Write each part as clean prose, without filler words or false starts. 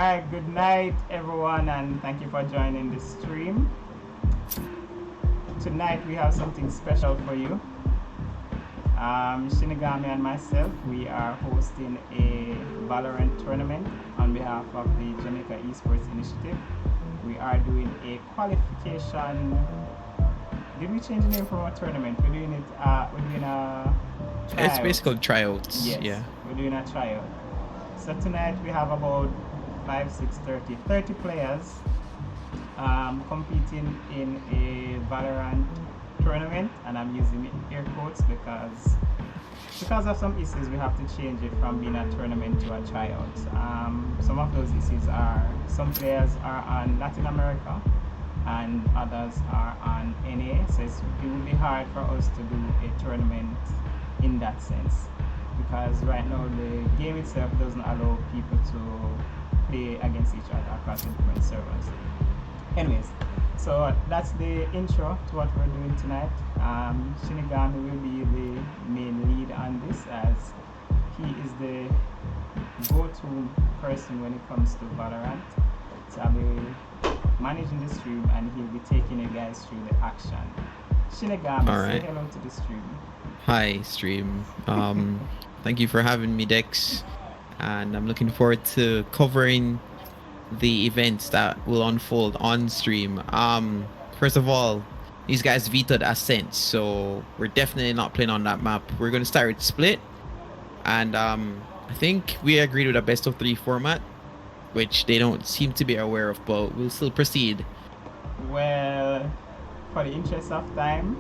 Alright, good night everyone, and thank you for joining this stream. Tonight we have something special for you. Shinigami and myself, we are hosting a Valorant tournament on behalf of the Jamaica Esports initiative. We are doing a qualification. Did we change the name from a tournament? We're doing a tryout. It's basically tryouts. Yes, yeah. We're doing a tryout. So tonight we have about 30 players competing in a Valorant tournament, and I'm using air quotes because of some issues we have to change it from being a tournament to a tryout. Some of those issues are some players are on Latin America and others are on NA, so it would be hard for us to do a tournament in that sense, because right now the game itself doesn't allow people to play against each other across the different servers. Anyways, so that's the intro to what we're doing tonight. Shinigami will be the main lead on this, as he is the go-to person when it comes to Valorant. So I'll be managing the stream and he'll be taking you guys through the action. Shinigami, say hello to the stream. Hi, stream. Thank you for having me, Dex, and I'm looking forward to covering the events that will unfold on stream. First of all, these guys vetoed Ascent, so we're definitely not playing on that map. We're going to start with Split, and I think we agreed with a best of 3 format, which they don't seem to be aware of, but we'll still proceed. Well, for the interest of time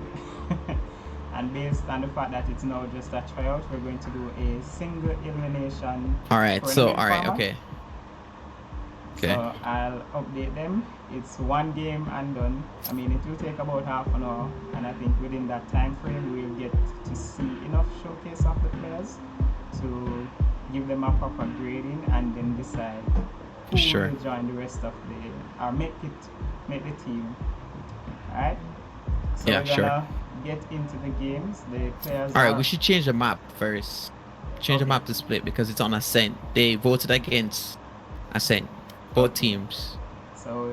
and based on the fact that it's now just a tryout, we're going to do a single elimination. Alright, okay. So I'll update them. It's one game and done. I mean, it will take about half an hour, and I think within that time frame we'll get to see enough showcase of the players to give them a proper grading and then decide who will join the rest of the or make the team. Alright? So we're gonna get into the games. The players Alright, we should change the map first. Change the map to Split because it's on Ascent. They voted against Ascent. Both teams. So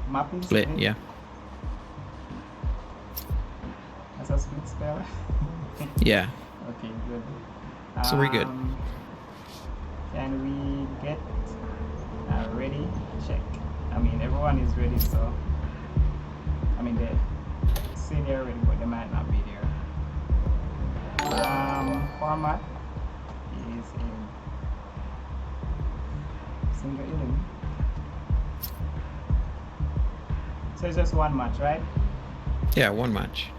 map is Split, yeah. That's a split spell? Yeah. Okay, good. So we're good. Can we get ready? Check. I mean, everyone is ready, so I mean, they say they're ready, but they might not be there. Format is a single elim. So it's just one match, right? Yeah, one match.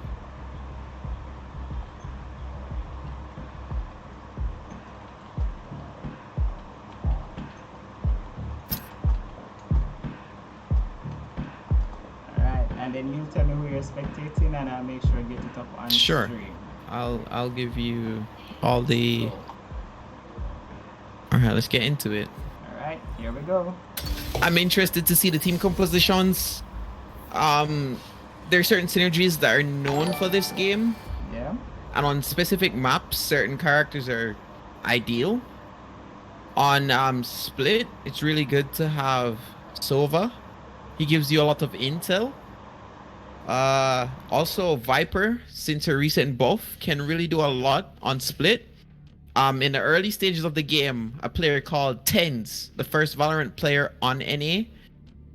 Alright, and then you tell me who you're spectating and I'll make sure I get it up on stream. I'll give you all the... Alright, let's get into it. Alright, here we go. I'm interested to see the team compositions. There are certain synergies that are known for this game. Yeah. And on specific maps, certain characters are ideal. On Split, it's really good to have Sova. He gives you a lot of intel. Also, Viper, since her recent buff, can really do a lot on Split. In the early stages of the game, a player called Tens, the first Valorant player on NA,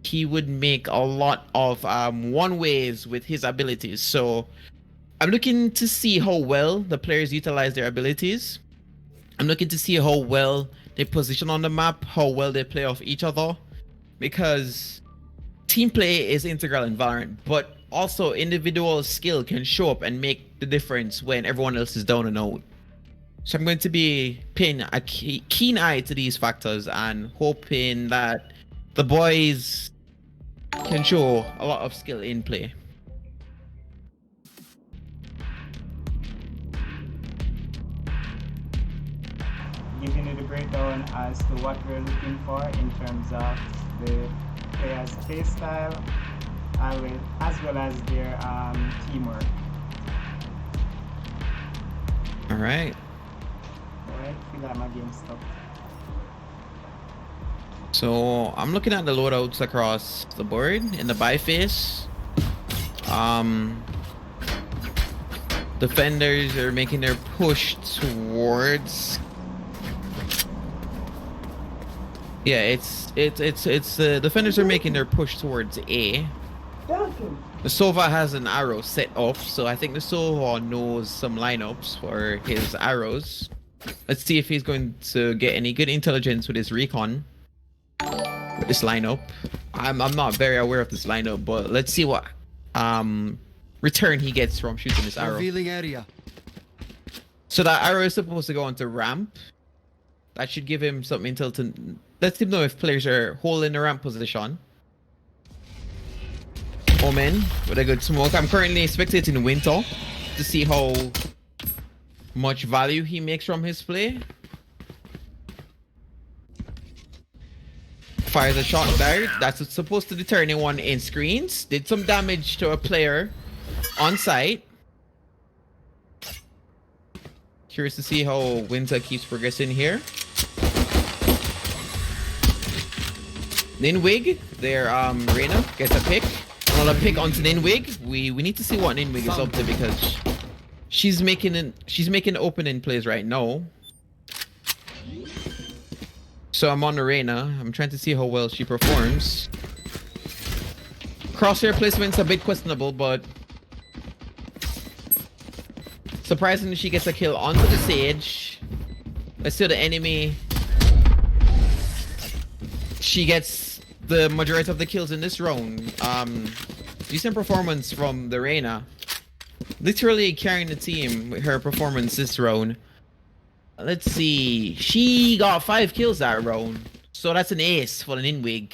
he would make a lot of one-ways with his abilities. So I'm looking to see how well the players utilize their abilities. I'm looking to see how well they position on the map, how well they play off each other, because team play is integral in Valorant, but also individual skill can show up and make the difference when everyone else is down and out. So I'm going to be paying a keen eye to these factors and hoping that the boys can show a lot of skill in play. Giving you the breakdown as to what we're looking for in terms of the players' play style as well as their teamwork. Alright. Alright, feel like my game stopped. So I'm looking at the loadouts across the board in the buy phase. Defenders are making their push towards. Yeah, it's defenders are making their push towards A. The Sova has an arrow set up, so I think the Sova knows some lineups for his arrows. Let's see if he's going to get any good intelligence with his recon. With this lineup. I'm not very aware of this lineup, but let's see what return he gets from shooting this arrow. Revealing area. So that arrow is supposed to go onto ramp. That should give him something to let him know if players are holding the ramp position. Omen with a good smoke. I'm currently spectating Winter to see how much value he makes from his play. Fires a shot there. That's supposed to deter anyone in screens. Did some damage to a player on site. Curious to see how Winter keeps progressing here. Ninwig, their Reyna gets a pick. Another pick onto Ninwig. We need to see what Ninwig is up to because she's making opening plays right now. So I'm on the Reyna. I'm trying to see how well she performs. Crosshair placement's a bit questionable, but surprisingly she gets a kill onto the Sage. Let's see the enemy. She gets the majority of the kills in this round. Decent performance from the Reyna. Literally carrying the team with her performance this round. Let's see. She got 5 kills that round. So that's an ace for an Inwig.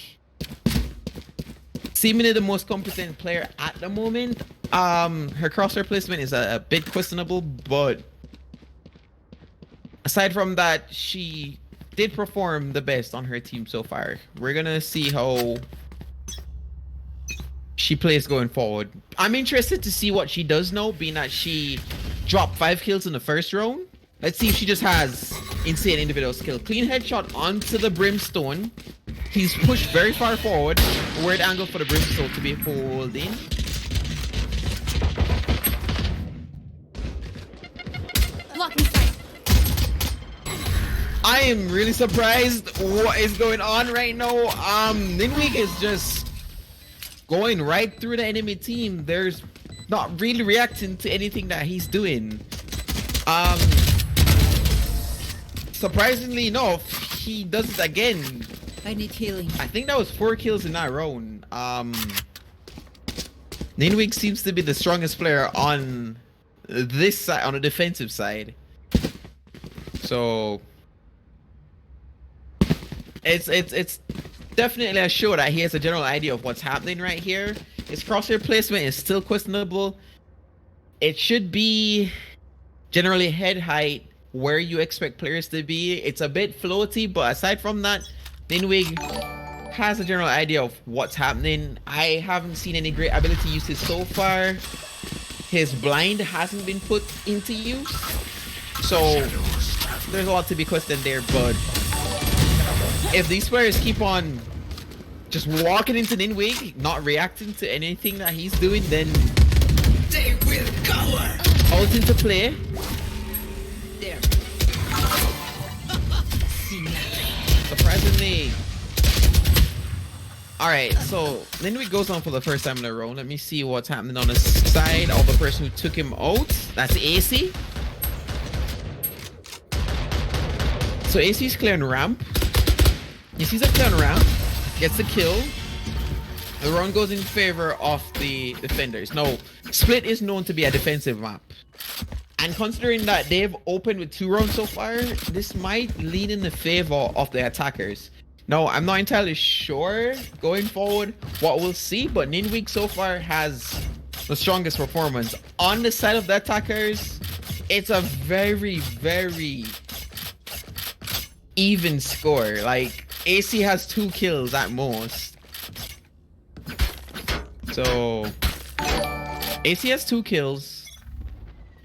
Seemingly the most competent player at the moment. Her crosshair placement is a bit questionable, but aside from that, she did perform the best on her team so far. We're gonna see how she plays going forward. I'm interested to see what she does now, being that she dropped 5 kills in the first round. Let's see if she just has insane individual skill. Clean headshot onto the Brimstone. He's pushed very far forward. A weird angle for the Brimstone to be holding. Blocking sight. I am really surprised what is going on right now. Ninwig is just going right through the enemy team. There's not really reacting to anything that he's doing. Surprisingly enough, he does it again. I need healing. I think that was 4 kills in that round. Ninwig seems to be the strongest player on this side, on the defensive side. So it's definitely a show that he has a general idea of what's happening right here. His crosshair placement is still questionable. It should be generally head height where you expect players to be. It's a bit floaty, but aside from that, Ninwig has a general idea of what's happening. I haven't seen any great ability uses so far. His blind hasn't been put into use, so there's a lot to be questioned there. But if these players keep on just walking into Ninwig, not reacting to anything that he's doing, then they will cover. Ult into play. There. Surprisingly. Alright, so Ninwig goes on for the first time in a row. Let me see what's happening on the side of the person who took him out. That's AC. So AC's clearing ramp. He sees a clear on ramp. Gets the kill. The round goes in favor of the defenders. Now, Split is known to be a defensive map. And considering that they've opened with 2 rounds so far, this might lean in the favor of the attackers. Now, I'm not entirely sure going forward what we'll see, but Ninwig so far has the strongest performance. On the side of the attackers, it's a very, very even score. Like, AC has 2 kills at most. So, AC has 2 kills.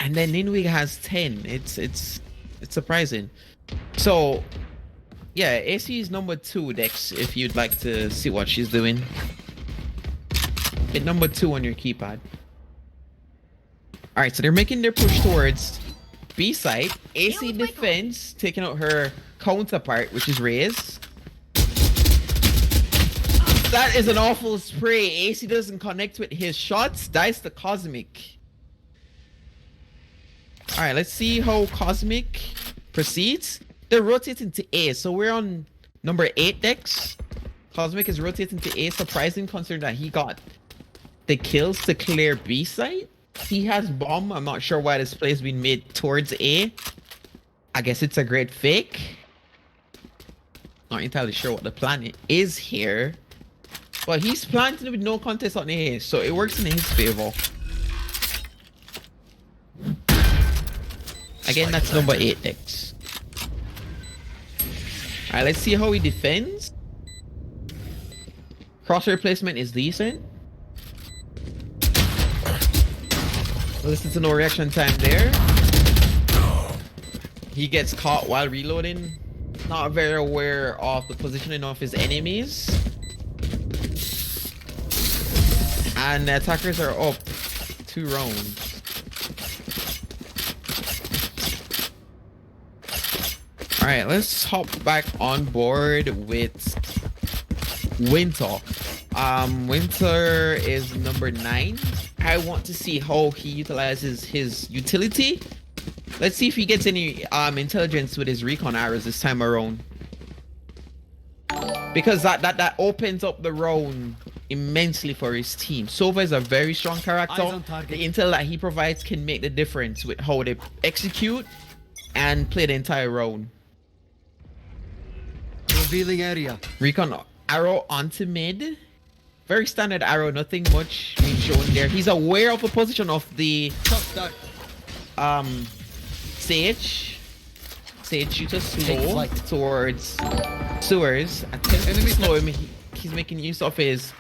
And then Ninwig has 10. It's surprising. So Yeah, AC is number 2, Dex, if you'd like to see what she's doing. Hit number 2 on your keypad. Alright, so they're making their push towards B side. AC defense, taking out her counterpart, which is Raze. That is an awful spray. AC doesn't connect with his shots. Dies the Cosmic. Alright, let's see how Cosmic proceeds. They're rotating to A, so we're on number 8 Dex. Cosmic is rotating to A, surprising considering that he got the kills to clear B side. He has bomb. I'm not sure why this play has been made towards A. I guess it's a great fake. Not entirely sure what the plan is here. But he's planting with no contest on A, so it works in his favor. Again, that's number 8 Dex. Alright, let's see how he defends. Crosshair placement is decent. Listen to no reaction time there. He gets caught while reloading. Not very aware of the positioning of his enemies. And the attackers are up 2 rounds. Alright, let's hop back on board with Winter. Winter is number 9. I want to see how he utilizes his utility. Let's see if he gets any intelligence with his recon arrows this time around. Because that opens up the round immensely for his team. Sova is a very strong character. The intel that he provides can make the difference with how they execute and play the entire round. Revealing area. Recon arrow onto mid. Very standard arrow, nothing much being shown there. He's aware of the position of the Sage. Sage shooter slow towards sewers. Attempt to slow him. He's making use of his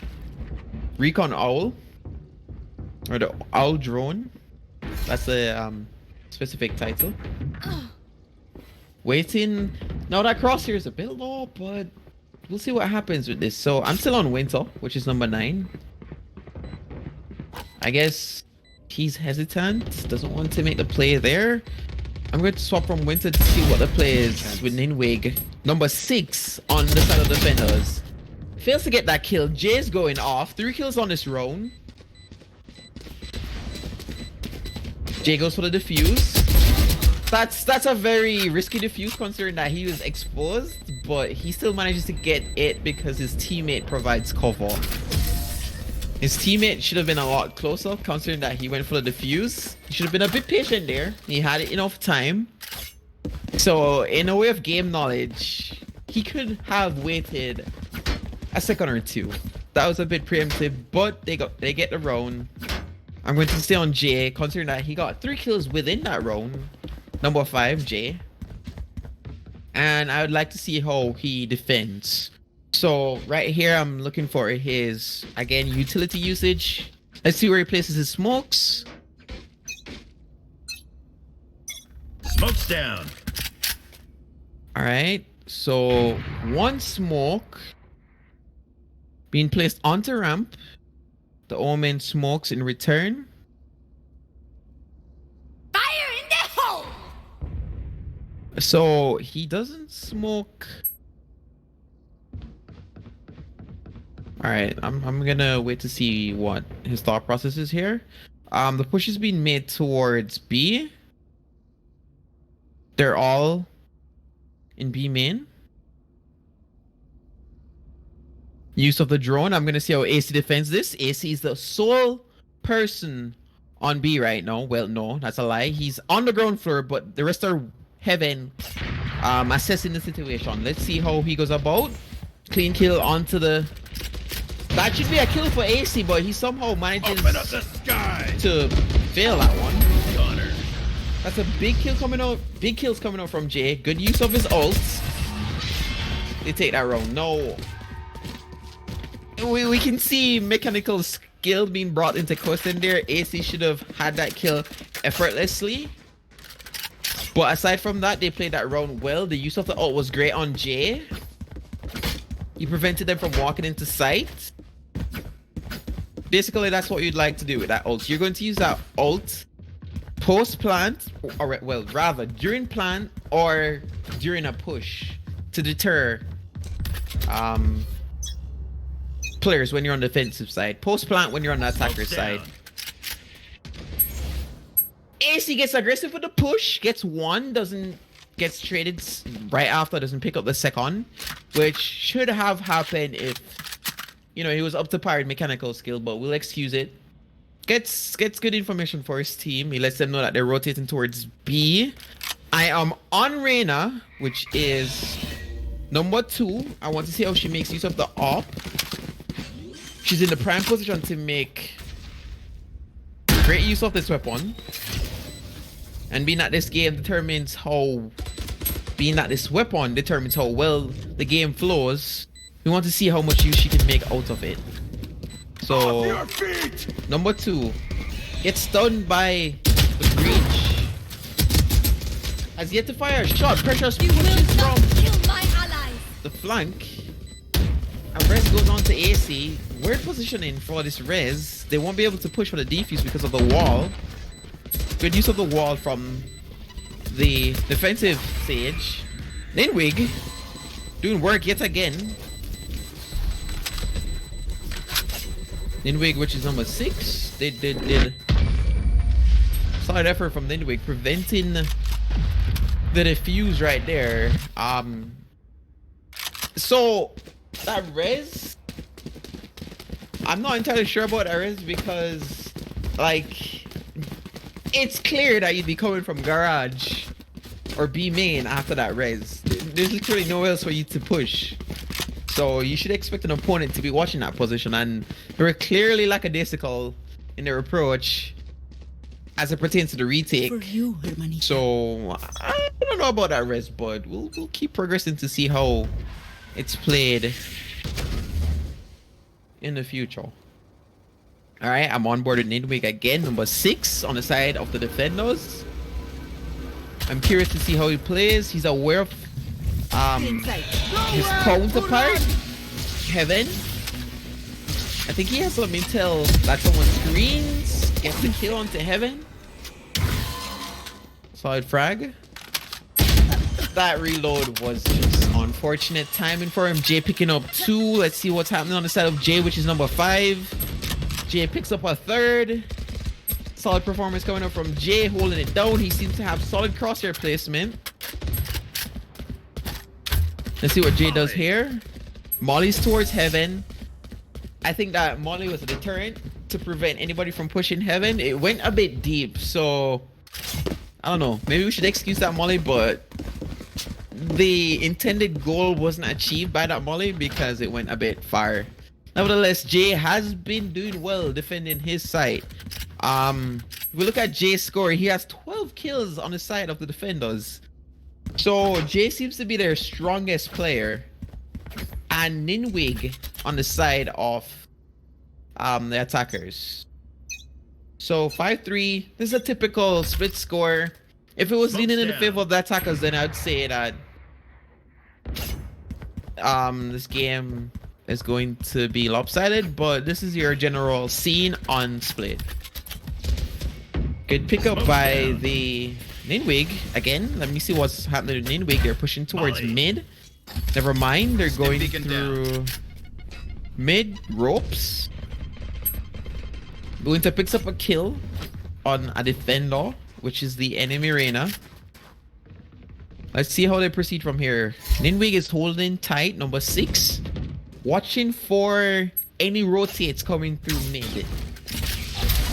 recon owl. Or the owl drone. That's the specific title. Waiting. Now that crosshair is a bit low, but we'll see what happens with this. So I'm still on Winter, which is number 9. I guess he's hesitant, doesn't want to make the play there. I'm going to swap from Winter to see what the play is with Ninwig. Number 6 on the side of the defenders. Fails to get that kill. Jay's going off. 3 kills on this round. Jay goes for the defuse. That's a very risky defuse considering that he was exposed, but he still manages to get it because his teammate provides cover. His teammate should have been a lot closer considering that he went for the defuse. He should have been a bit patient there. He had enough time. So in a way of game knowledge, he could have waited a second or 2. That was a bit preemptive, but they get the round. I'm going to stay on Jay considering that he got 3 kills within that round. Number 5, Jay. And I would like to see how he defends. So right here, I'm looking for his, again, utility usage. Let's see where he places his smokes. Smoke's down. All right. So 1 smoke being placed onto ramp. The Omen smokes in return. So he doesn't smoke. All right, I'm gonna wait to see what his thought process is here. The push is being made towards B. They're all in B main. Use of the drone. I'm gonna see how AC defends this. AC is the sole person on B right now. Well, no, that's a lie. He's on the ground floor, but the rest are heaven assessing the situation. Let's see how he goes about. Clean kill onto the... That should be a kill for AC, but he somehow manages Open up the sky. to fail that one. Gunner. That's a big kill coming out. Big kills coming out from Jay. Good use of his ults. They take that round. No. We can see mechanical skill being brought into question there. AC should have had that kill effortlessly. But aside from that, they played that round well. The use of the ult was great on Jay. You prevented them from walking into sight. Basically, that's what you'd like to do with that ult. You're going to use that ult post-plant, or well, rather during plant or during a push to deter players when you're on the defensive side. Post-plant when you're on the attacker side. AC gets aggressive with the push, gets one, gets traded right after, doesn't pick up the second, which should have happened if, you know, he was up to par in mechanical skill, but we'll excuse it. Gets good information for his team. He lets them know that they're rotating towards B. I am on Reyna, which is number 2. I want to see how she makes use of the AWP. She's in the prime position to make great use of this weapon. And being that this weapon determines how well the game flows, we want to see how much use she can make out of it. So, number 2 gets stunned by the breach. Has yet to fire a shot. Pressure pushes from the flank. And res goes on to AC. Weird positioning for this res. They won't be able to push for the defuse because of the wall. Good use of the wall from the defensive Sage. Ninwig doing work yet again. Ninwig, which is number 6, did solid effort from Ninwig, preventing the defuse right there. So that res, I'm not entirely sure about that res because, like, it's clear that you'd be coming from garage or B main after that res. There's literally nowhere else for you to push. So you should expect an opponent to be watching that position, and they were clearly lackadaisical in their approach as it pertains to the retake. For you, hermanita. So I don't know about that res, but we'll keep progressing to see how it's played in the future. All right, I'm on board with Nidwig again, number 6 on the side of the defenders. I'm curious to see how he plays. He's aware of his counterpart, Heaven. I think he has some intel that someone screens, gets the kill onto Heaven. Solid frag. That reload was just unfortunate timing for him. Jay picking up 2. Let's see what's happening on the side of Jay, which is number 5. Jay picks up a 3rd. Solid performance coming up from Jay, holding it down. He seems to have solid crosshair placement. Let's see what Jay does here. Molly's towards Heaven. I think that Molly was a deterrent to prevent anybody from pushing Heaven. It went a bit deep, so I don't know. Maybe we should excuse that Molly, but the intended goal wasn't achieved by that Molly because it went a bit far. Nevertheless, Jay has been doing well defending his side. If we look at Jay's score, he has 12 kills on the side of the defenders. So Jay seems to be their strongest player, and Ninwig on the side of the attackers. So 5-3. This is a typical split score. If it was leaning in the favor of the attackers, then I'd say that this game is going to be lopsided, but this is your general scene on split. Good pickup by the Ninwig. Again, let me see what's happening to Ninwig. They're pushing towards mid. Never mind, they're going through mid ropes. Winter picks up a kill on a defender, which is the enemy Reyna. Let's see how they proceed from here. Ninwig is holding tight, number 6. Watching for any rotates coming through mid.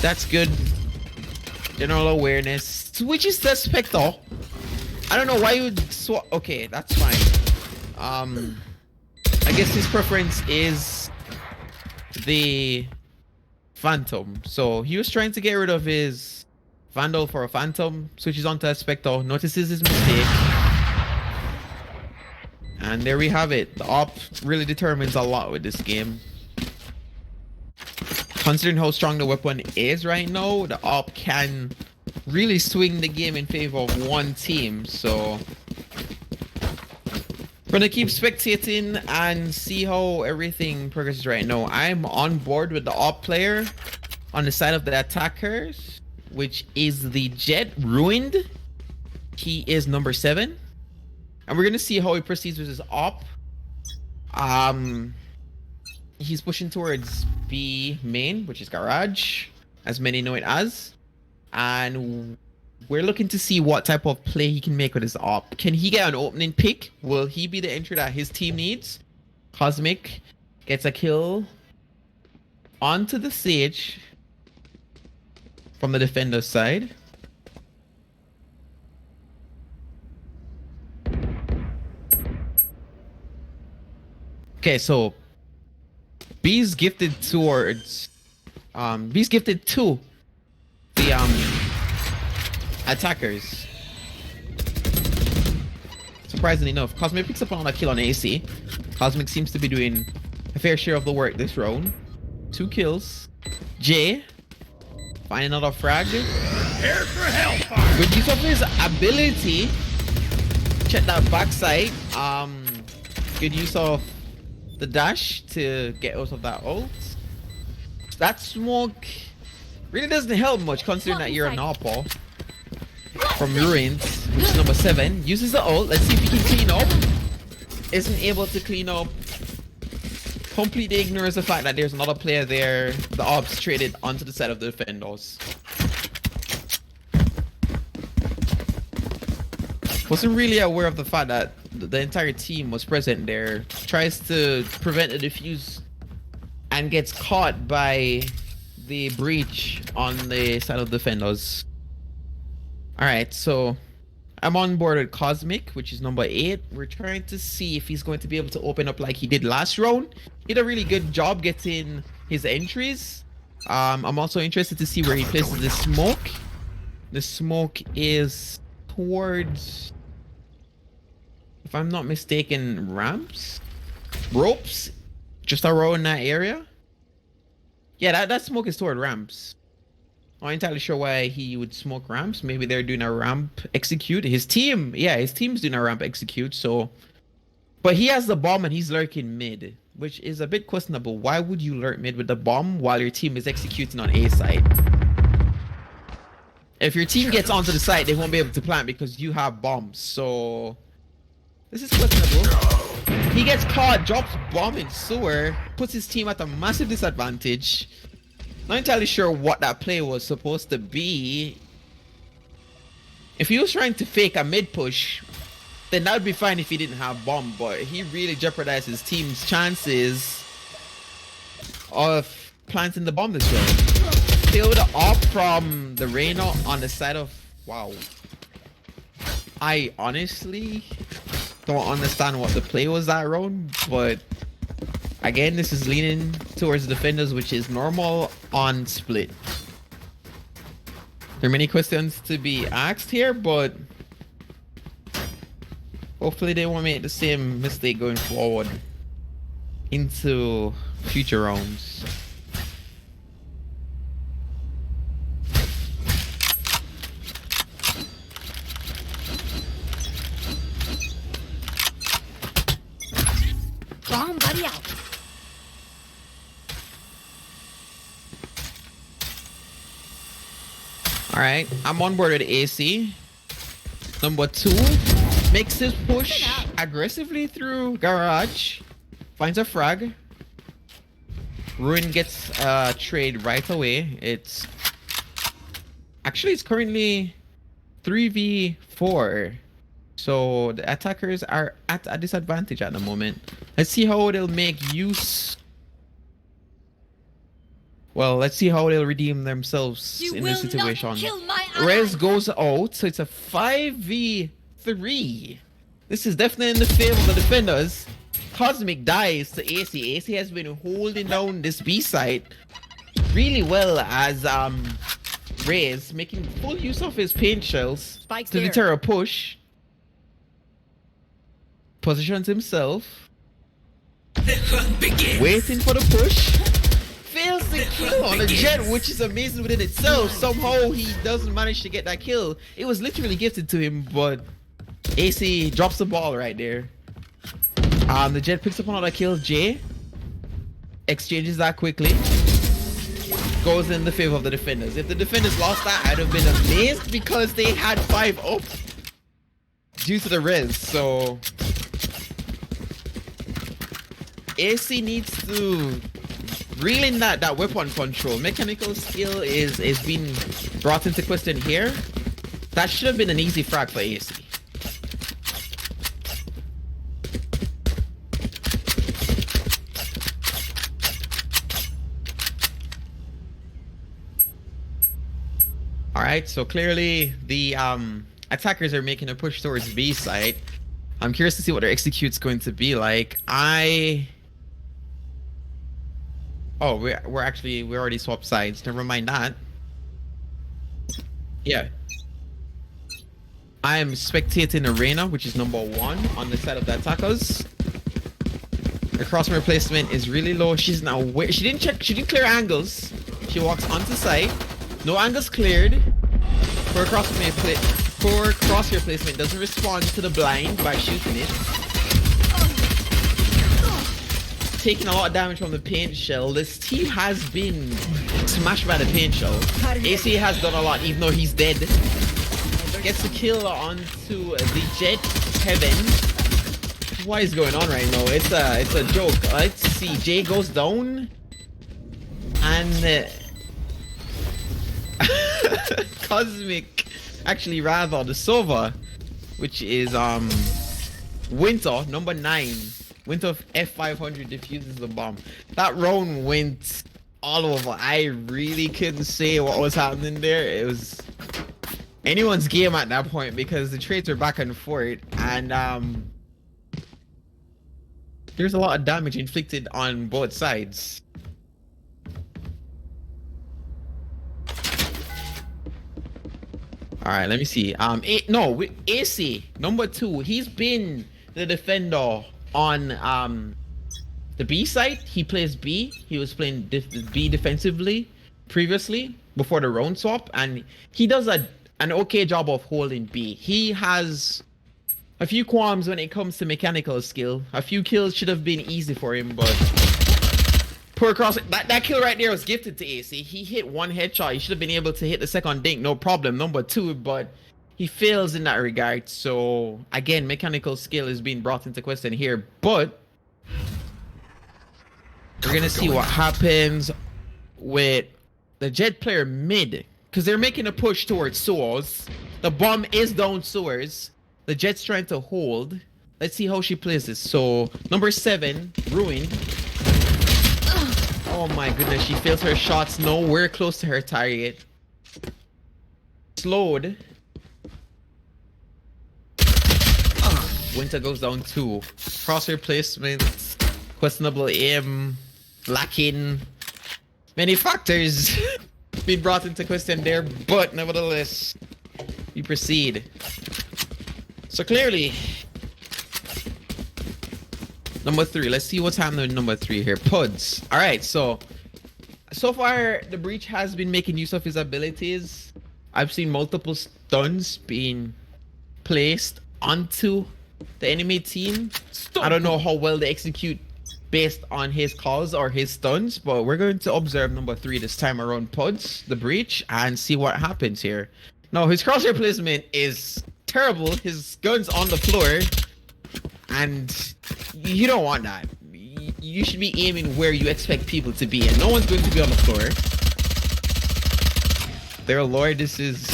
That's good. General awareness. Switches to Spectre. I don't know why you would swap. Okay, that's fine. I guess his preference is the Phantom. So he was trying to get rid of his Vandal for a Phantom. Switches onto a Spectre. Notices his mistake. And there we have it. The op really determines a lot with this game. Considering how strong the weapon is right now, the op can really swing the game in favor of one team. So we're gonna keep spectating and see how everything progresses right now. I'm on board with the op player on the side of the attackers, which is the Jet Ruined. He is number 7. And we're gonna see how he proceeds with his op. He's pushing towards B main, which is garage, as many know it as. And we're looking to see what type of play he can make with his op. Can he get an opening pick? Will he be the entry that his team needs? Cosmic gets a kill onto the stage from the defender's side. Okay, so B's gifted towards B's gifted to the attackers. Surprisingly enough, Cosmic picks up another kill on AC. Cosmic seems to be doing a fair share of the work this round. 2 kills. J find another frag. Prepare for hellfire. Good use of his ability. Check that backside. Good use of the dash to get out of that ult. That smoke really doesn't help much considering that you're an oppo. From Ruins, which is number 7. Uses the ult. Let's see if he can clean up. Isn't able to clean up. Completely ignores the fact that there's another player there. The ops traded onto the side of the defenders. Wasn't really aware of the fact that the entire team was present there. Tries to prevent a defuse and gets caught by the breach on the side of the defenders. Alright, so I'm on board with Cosmic, which is number 8. We're trying to see if he's going to be able to open up like he did last round. He did a really good job getting his entries. I'm also interested to see where he places the smoke. The smoke is towards, if I'm not mistaken, ramps? Ropes? Just around that area? Yeah, that smoke is toward ramps. I'm not entirely sure why he would smoke ramps. Maybe they're doing a ramp execute. His team's doing a ramp execute, so. But he has the bomb and he's lurking mid, which is a bit questionable. Why would you lurk mid with the bomb while your team is executing on A side? If your team gets onto the site, they won't be able to plant because you have bombs, so. This is questionable. He gets caught, drops bomb in sewer, puts his team at a massive disadvantage. Not entirely sure what that play was supposed to be. If he was trying to fake a mid push, then that would be fine if he didn't have bomb, but he really jeopardized his team's chances of planting the bomb this round. Still with the off from the Reyna on the side of, wow. I honestly don't understand what the play was that round, but again, this is leaning towards the defenders, which is normal on split. There are many questions to be asked here, but hopefully they won't make the same mistake going forward into future rounds. Bomb buddy out. Alright, I'm on board with AC. Number 2 makes his push aggressively through garage. Finds a frag. Ruin gets a trade right away. It's currently 3v4. So the attackers are at a disadvantage at the moment. Let's see how they'll make use. Well, let's see how they'll redeem themselves in this situation. Rez goes out, so it's a 5v3. This is definitely in the favor of the defenders. Cosmic dies to AC. AC has been holding down this B site really well as Rez making full use of his paint shells to deter a push. Positions himself. The hunt begins. Waiting for the push. fails the kill on a Jet, which is amazing within itself. Somehow he doesn't manage to get that kill. It was literally gifted to him, but AC drops the ball right there. The Jet picks up another kill. Jay exchanges that quickly. Goes in the favor of the defenders. If the defenders lost that, I'd have been amazed because they had 5 up due to the res. So AC needs to reel in that weapon control. Mechanical skill is being brought into question here. That should have been an easy frag for AC. Alright, so clearly the attackers are making a push towards B site. I'm curious to see what their execute's going to be like. Oh, we already swapped sides. Never mind that. Yeah. I am spectating Arena, which is number 1 on the side of the attackers. Her crossman placement is really low. She's now she didn't clear angles. She walks onto site. No angles cleared. Poor crosshair placement doesn't respond to the blind by shooting it. Taking a lot of damage from the paint shell. This team has been smashed by the paint shell. AC has done a lot even though he's dead. Gets the kill onto the Jet Heaven. What is going on right now? It's a joke. Let's see. Jay goes down. And Cosmic, actually rather the Sova, which is Winter, number 9. Winter of F500 defuses the bomb. That round went all over. I really couldn't say what was happening there. It was anyone's game at that point because the trades were back and forth, and there's a lot of damage inflicted on both sides. All right, let me see. AC number 2. He's been the defender on the B side. He plays B. He was playing B defensively previously before the round swap, and he does an okay job of holding B. He has a few qualms when it comes to mechanical skill. A few kills should have been easy for him, but poor cross. That kill right there was gifted to AC. He hit 1 headshot. He should have been able to hit the second dink, no problem. Number 2, but he fails in that regard. So again, mechanical skill is being brought into question here, but we're gonna see what happens with the Jet player mid, because they're making a push towards sewers. The bomb is down sewers. The Jet's trying to hold. Let's see how she plays this. So number 7, Ruin. Oh my goodness, she fails her shots nowhere close to her target. Slowed. Winter goes down 2. Crosshair placement, questionable aim, lacking. Many factors being brought into question there, but nevertheless, we proceed. So clearly, number 3. Let's see what's happening with number 3 here. Puds. All right, so far the Breach has been making use of his abilities. I've seen multiple stuns being placed onto the enemy team. I don't know how well they execute based on his calls or his stuns, but we're going to observe number 3 this time around, Puds, the Breach, and see what happens here. Now, his crosshair placement is terrible. His gun's on the floor, and you don't want that. You should be aiming where you expect people to be, and no one's going to be on the floor. Dear Lord, this is...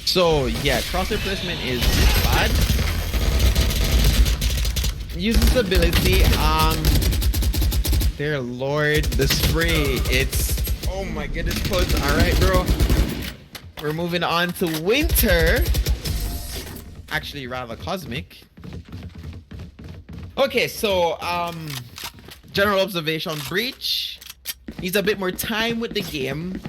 So, yeah, crosshair placement is bad. Uses ability, dear Lord, the spray, it's... Oh my goodness, Puds. Alright, bro. We're moving on to Winter. Actually, rather Cosmic. Okay, so general observation, Breach needs a bit more time with the game.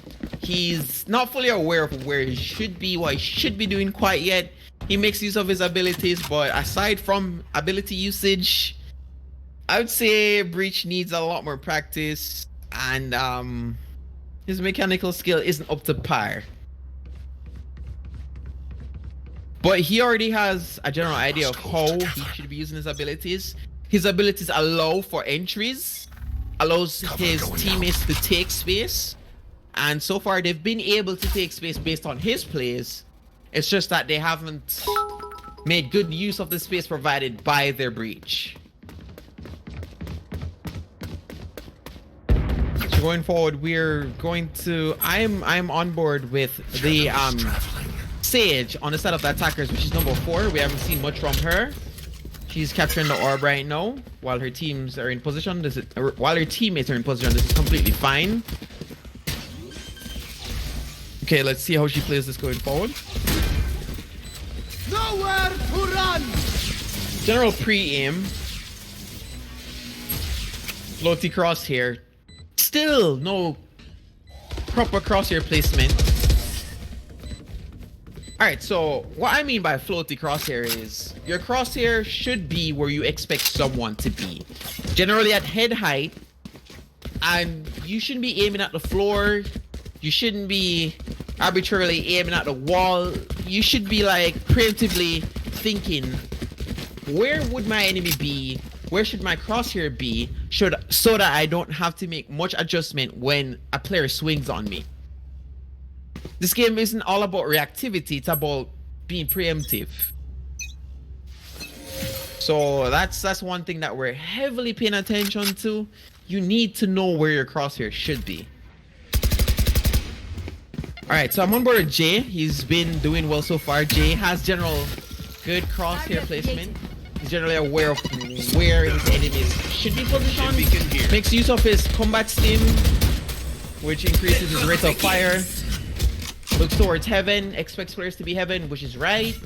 He's not fully aware of where he should be, what he should be doing quite yet. He makes use of his abilities, but aside from ability usage, I would say Breach needs a lot more practice, and his mechanical skill isn't up to par. But he already has a general idea of how he should be using his abilities. His abilities allow for entries, allows his teammates to take space, and so far they've been able to take space based on his plays. It's just that they haven't made good use of the space provided by their Breach. So going forward, we're going to I'm on board with the Sage on the side of the attackers, which is number 4. We haven't seen much from her. She's capturing the orb right now while her teams are in position. While her teammates are in position, this is completely fine. Okay, let's see how she plays this going forward. Nowhere to run! General pre-aim. Floaty crosshair. Still no proper crosshair placement. Alright, so what I mean by floaty crosshair is your crosshair should be where you expect someone to be. Generally at head height, and you shouldn't be aiming at the floor. You shouldn't be arbitrarily aiming at the wall. You should be like preemptively thinking, where would my enemy be? Where should my crosshair be? So that I don't have to make much adjustment when a player swings on me. This game isn't all about reactivity, it's about being preemptive. So that's one thing that we're heavily paying attention to. You need to know where your crosshair should be. Alright, so I'm on board with Jay. He's been doing well so far. Jay has general good crosshair placement. He's generally aware of where his enemies should be positioned. Makes use of his combat stim, which increases his rate of fire. Looks towards heaven, expects players to be heaven, which is right.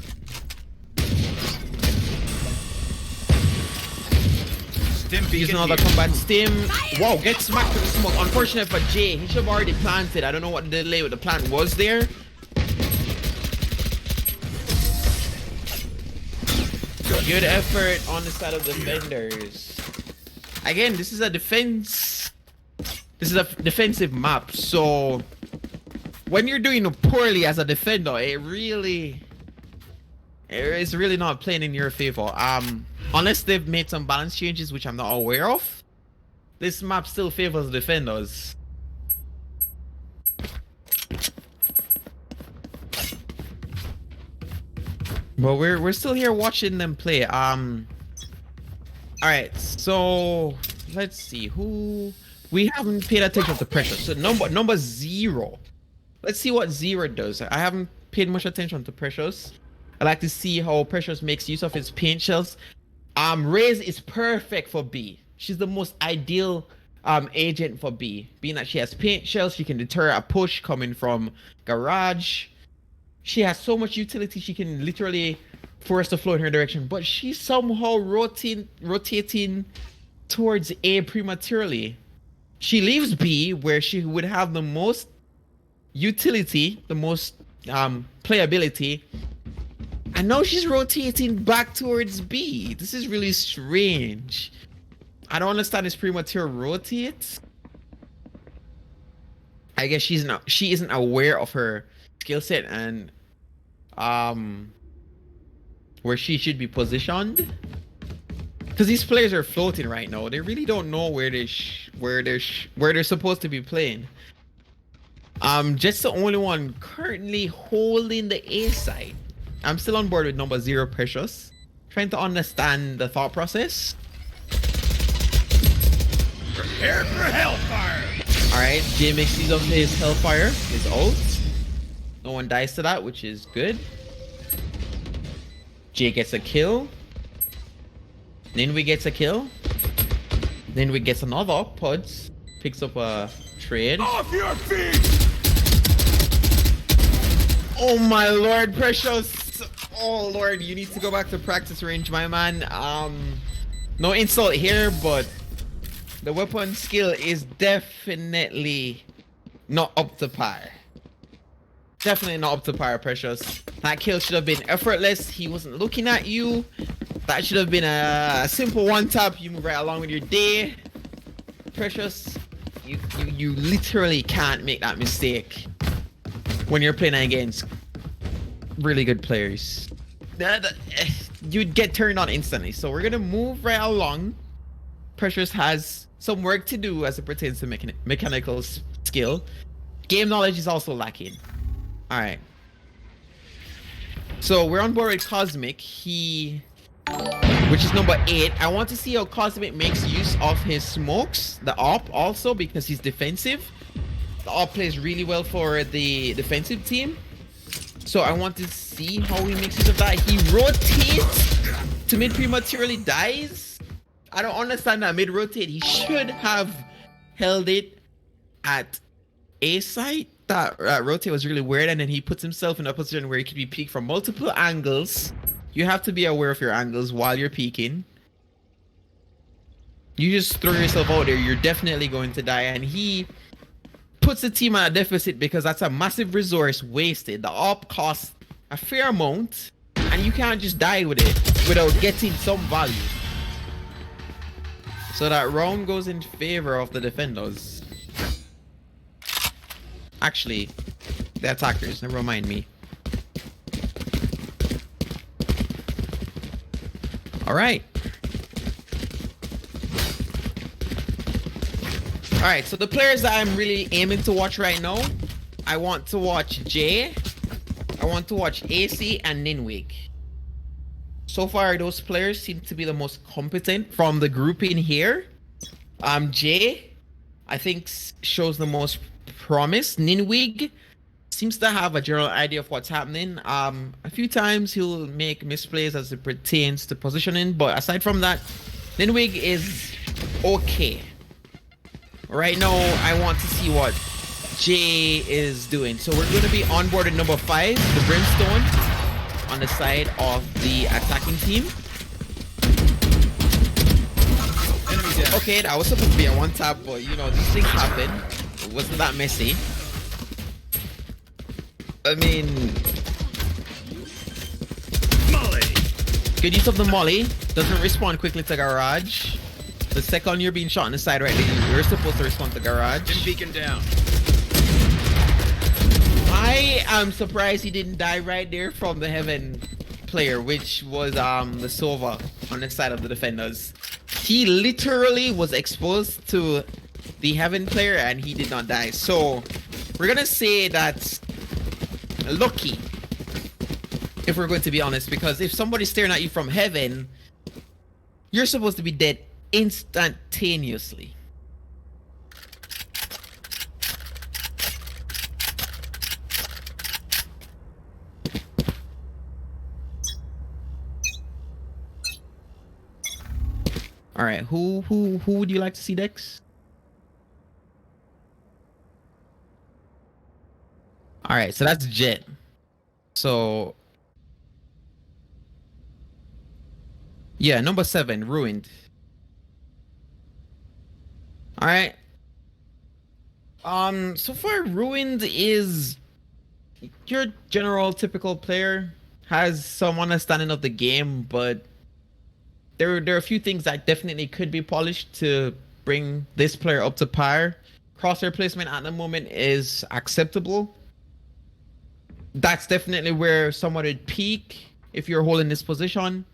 Using all the combat stim. Wow, gets smacked with the smoke. Unfortunate for Jay. He should have already planted. I don't know what the delay with the plant was there. Good effort on the side of defenders. Again, this is a defense. This is a defensive map, so when you're doing poorly as a defender, it's really not playing in your favor. Unless they've made some balance changes, which I'm not aware of. This map still favors defenders. But we're still here watching them play. Alright, so let's see who we haven't paid attention to pressure. So number 0. Let's see what 0 does. I haven't paid much attention to Precious. I like to see how Precious makes use of his paint shells. Raze is perfect for B. She's the most ideal agent for B. Being that she has paint shells, she can deter a push coming from garage. She has so much utility, she can literally force the flow in her direction. But she's somehow rotating towards A prematurely. She leaves B, where she would have the most utility, the most playability, and now she's rotating back towards B. This is really strange. I don't understand this premature rotate. I guess she isn't aware of her skill set and where she should be positioned. Because these players are floating right now. They really don't know where they're supposed to be playing. Just the only one currently holding the A side. I'm still on board with number 0, Precious. Trying to understand the thought process. Prepare for hellfire! Alright, Jay makes use of his hellfire, his ult. No one dies to that, which is good. Jay gets a kill. Then we get a kill. Then we get another. Pods picks up a trade. Off your feet! Oh my lord, Precious! Oh lord, you need to go back to practice range, my man. No insult here, but the weapon skill is definitely not up to par. Definitely not up to par, Precious. That kill should have been effortless. He wasn't looking at you. That should have been a simple one tap. You move right along with your day. Precious, you literally can't make that mistake when you're playing against really good players. You'd get turned on instantly. So we're gonna move right along. Precious has some work to do as it pertains to mechanical skill. Game knowledge is also lacking. All right. So we're on board with Cosmic. Which is number 8. I want to see how Cosmic makes use of his smokes, the AWP also, because he's defensive. The AWP plays really well for the defensive team. So I want to see how he makes use of that. He rotates to mid prematurely dies. I don't understand that mid rotate. He should have held it at A site. That rotate was really weird, and then he puts himself in a position where he can be peeked from multiple angles. You have to be aware of your angles while you're peeking. You just throw yourself out there, you're definitely going to die. And he puts the team at a deficit because that's a massive resource wasted. The AWP costs a fair amount, and you can't just die with it without getting some value. So that round goes in favor of the defenders. Actually, the attackers, never mind me. Alright. Alright, so the players that I'm really aiming to watch right now, I want to watch Jay, I want to watch AC and Ninwig. So far, those players seem to be the most competent from the grouping here. Jay, I think, shows the most promise. Ninwig seems to have a general idea of what's happening. A few times he'll make misplays as it pertains to positioning, but aside from that, Ninwig is okay. Right now, I want to see what Jay is doing. So we're going to be on board at number 5, the Brimstone, on the side of the attacking team. Okay, that was supposed to be a one tap, but you know, these things happen. It wasn't that messy. I mean, Molly. good use of the molly. Doesn't respond quickly to garage. The second you're being shot on the side right there, you're supposed to respond to garage. Been beacon down. I am surprised he didn't die right there from the Heaven player, which was the Sova on the side of the defenders. He literally was exposed to the Heaven player and he did not die. So we're gonna say that's lucky, if we're going to be honest, because if somebody's staring at you from Heaven, you're supposed to be dead instantaneously. All right, who would you like to see next? All right, so that's Jet. So yeah, number 7, Ruined. All right. So far, Ruined is your general typical player, has some understanding of the game, but there are a few things that definitely could be polished to bring this player up to par. Crosshair placement at the moment is acceptable. That's definitely where someone would peak if you're holding this position.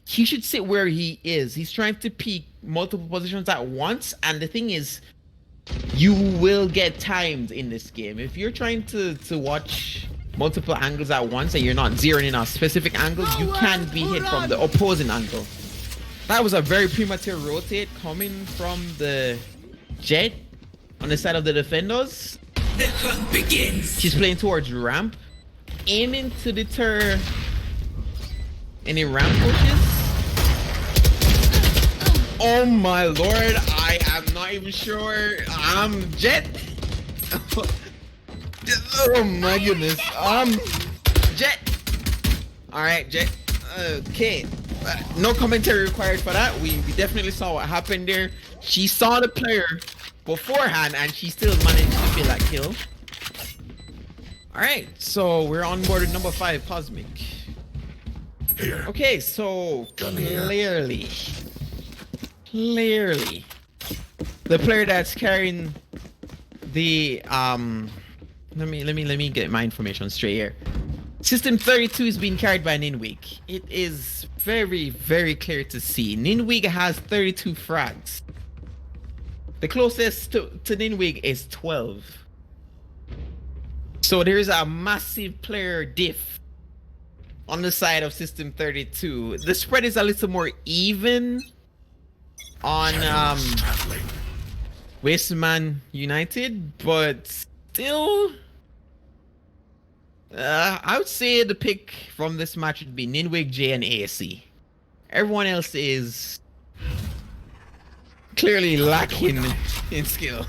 He should sit where he is. He's trying to peak multiple positions at once, and the thing is, you will get timed in this game. If you're trying to watch multiple angles at once and you're not zeroing in on specific angles, you can be hit from the opposing angle. That was a very premature rotate coming from the Jet on the side of the defenders. The hunt begins. She's playing towards ramp, aiming to deter any ramp pushes. Oh my lord, I am not even sure. Jet. Oh my goodness. Jet. All right, Jet. Okay. No commentary required for that. We definitely saw what happened there. She saw the player beforehand and she still managed to get that kill. All right, so we're on board at number 5, Cosmic. Here. Okay, so Gun here. clearly, the player that's carrying the let me get my information straight here. System 32 is being carried by Ninwig. It is very, very clear to see. Ninwig has 32 frags. The closest to Ninwig is 12. So there is a massive player diff on the side of System 32. The spread is a little more even on Wasteman United, but still, I would say the pick from this match would be Ninwig, J, and ASC. Everyone else is clearly lacking in skill.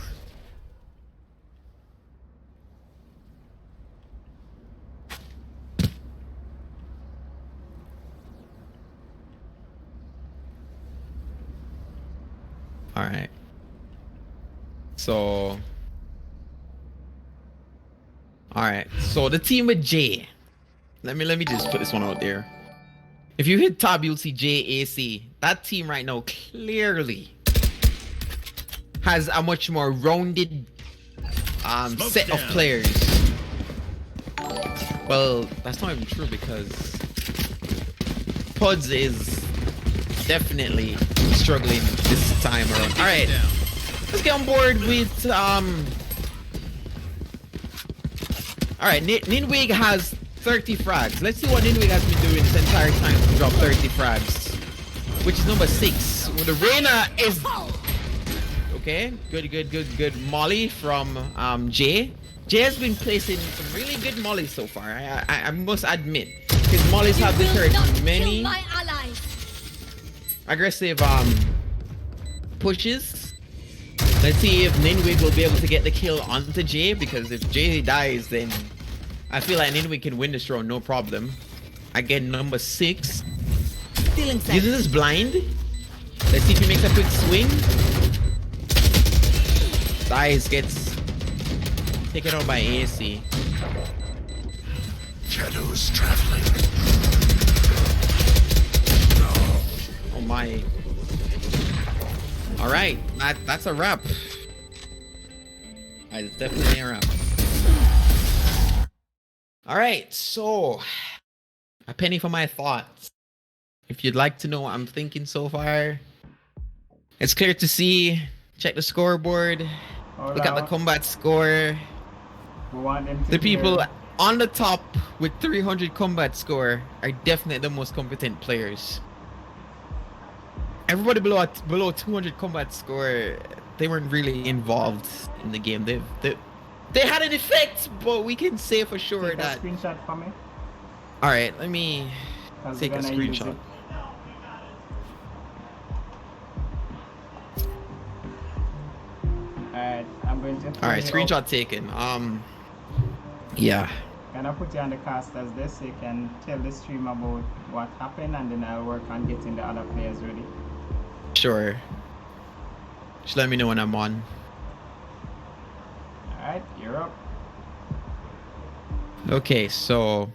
All right. So, all right. So the team with J. Let me just put this one out there. If you hit tab, you'll see JAC. That team right now clearly has a much more rounded set of players. Well, that's not even true because Puds is definitely struggling this time around. All right, let's get on board with all right, Ninwig has 30 frags. Let's see what Ninwig has been doing this entire time to drop 30 frags, which is number 6. Well, the Reyna is okay. Good molly from Jay. Jay has been placing some really good mollies so far. I must admit, his mollies have deterred many aggressive pushes. Let's see if Ninwig will be able to get the kill onto Jay, because if Jay dies, then I feel like Ninwig can win this round no problem. Again, number 6. Uses his blind. Let's see if he makes a quick swing. Dies, gets taken out by ASC. Shadows traveling. Oh my. Alright, that's a wrap. It's definitely a wrap. Alright, so a penny for my thoughts. If you'd like to know what I'm thinking so far, it's clear to see. Check the scoreboard. Look at the combat score. The people on the top with 300 combat score are definitely the most competent players. Everybody below 200 combat score, they weren't really involved in the game. They had an effect, but we can say for sure that. Take a screenshot for me. All right, let me take a screenshot. Alright, I'm going to. All right, screenshot taken. Yeah. Gonna put you on the cast as this so you can tell the stream about what happened, and then I'll work on getting the other players ready. Sure. Just let me know when I'm on. Alright, you're up. Okay, so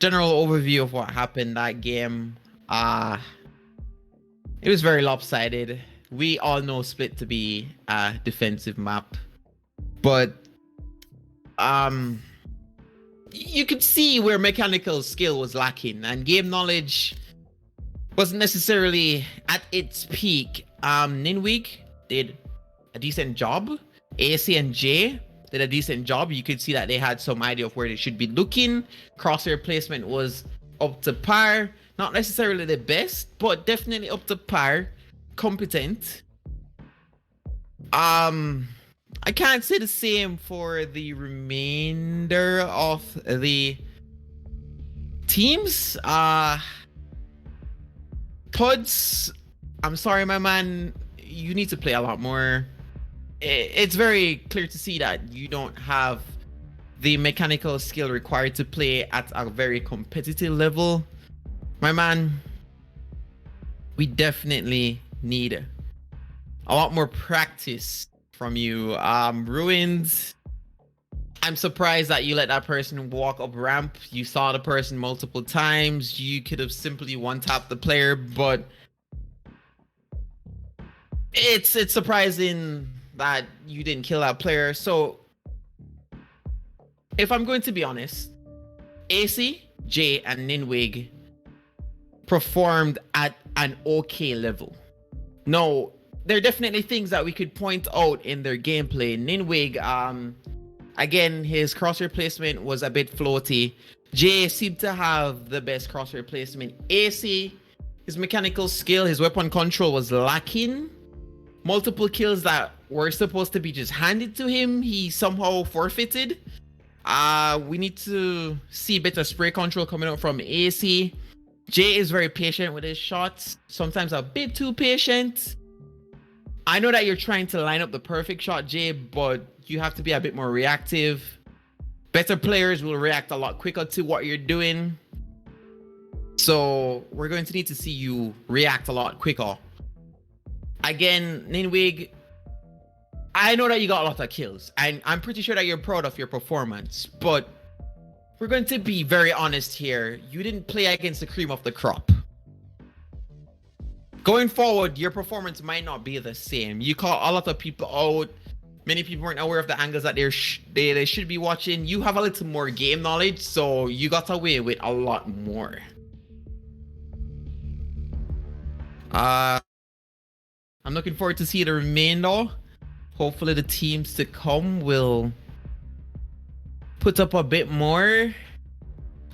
general overview of what happened that game. It was very lopsided. We all know Split to be a defensive map, but you could see where mechanical skill was lacking and game knowledge wasn't necessarily at its peak. Ninwig did a decent job. AC and J did a decent job. You could see that they had some idea of where they should be looking. Crosshair placement was up to par. Not necessarily the best, but definitely up to par. Competent. I can't say the same for the remainder of the teams. Puds, I'm sorry, my man. You need to play a lot more. It's very clear to see that you don't have the mechanical skill required to play at a very competitive level. My man, we definitely need a lot more practice from you. Ruined, I'm surprised that you let that person walk up ramp. You saw the person multiple times. You could have simply one-tapped the player, but it's surprising that you didn't kill that player. So if I'm going to be honest, AC, Jay, and Ninwig performed at an okay level. No, there are definitely things that we could point out in their gameplay. Ninwig, again, his crosshair placement was a bit floaty. Jay seemed to have the best crosshair placement. AC, his mechanical skill, his weapon control was lacking. Multiple kills that were supposed to be just handed to him, he somehow forfeited. We need to see better spray control coming out from AC. Jay is very patient with his shots, sometimes a bit too patient. I know that you're trying to line up the perfect shot, Jay, but you have to be a bit more reactive. Better players will react a lot quicker to what you're doing. So we're going to need to see you react a lot quicker. Again, Ninwig, I know that you got a lot of kills, and I'm pretty sure that you're proud of your performance, but we're going to be very honest here. You didn't play against the cream of the crop. Going forward, your performance might not be the same. You caught a lot of people out. Many people weren't aware of the angles that they should be watching. You have a little more game knowledge, so you got away with a lot more. I'm looking forward to see the remainder. Hopefully the teams to come will put up a bit more.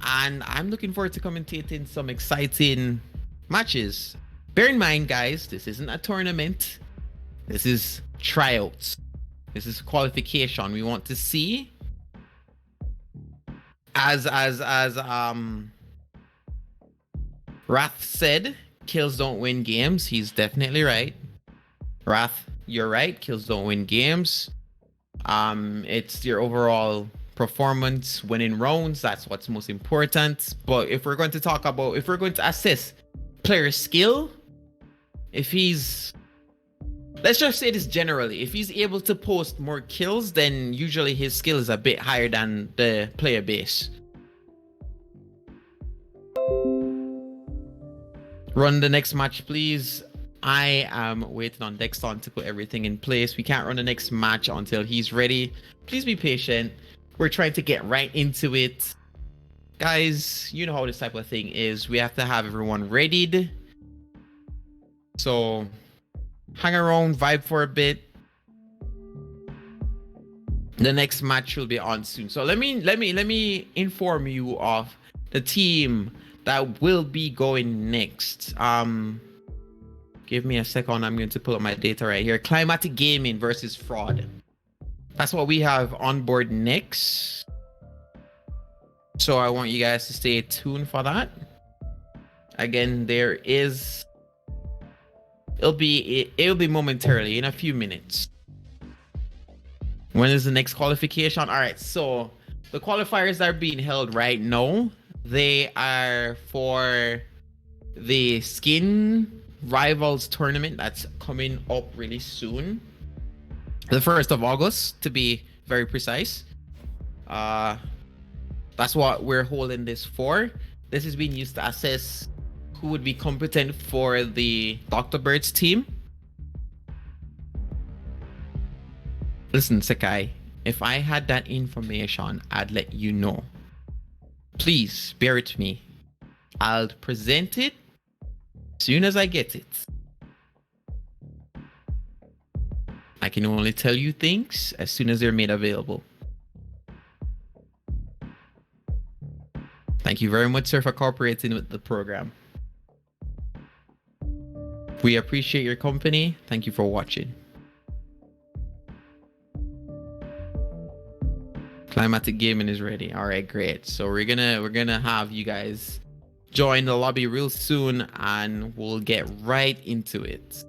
And I'm looking forward to commentating some exciting matches. Bear in mind, guys, this isn't a tournament. This is tryouts. This is qualification. We want to see, as Wrath said, kills don't win games. He's definitely right. Wrath, you're right. Kills don't win games. It's your overall performance, winning rounds. That's what's most important. But if we're going to assess player skill, if he's, let's just say this generally, if he's able to post more kills, then usually his skill is a bit higher than the player base. Run the next match, please. I am waiting on Dexton to put everything in place. We can't run the next match until he's ready. Please be patient. We're trying to get right into it. Guys, you know how this type of thing is. We have to have everyone readied. So hang around, vibe for a bit. The next match will be on soon. So let me inform you of the team that will be going next. Give me a second. I'm going to pull up my data right here. Climatic Gaming versus Fraud. That's what we have on board next. So I want you guys to stay tuned for that. Again, it'll be momentarily, in a few minutes. When is the next qualification? All right, so the qualifiers that are being held right now, they are for the Skin Rivals tournament that's coming up really soon, the 1st of August to be very precise. That's what we're holding this for. This is being used to assess who would be competent for the Dr. Birds team. Listen, Sakai, if I had that information, I'd let you know. Please bear with me. I'll present it soon as I get it. I can only tell you things as soon as they're made available. Thank you very much, sir, for cooperating with the program. We appreciate your company. Thank you for watching. Climatic Gaming is ready. All right, great. So we're gonna have you guys join the lobby real soon, and we'll get right into it.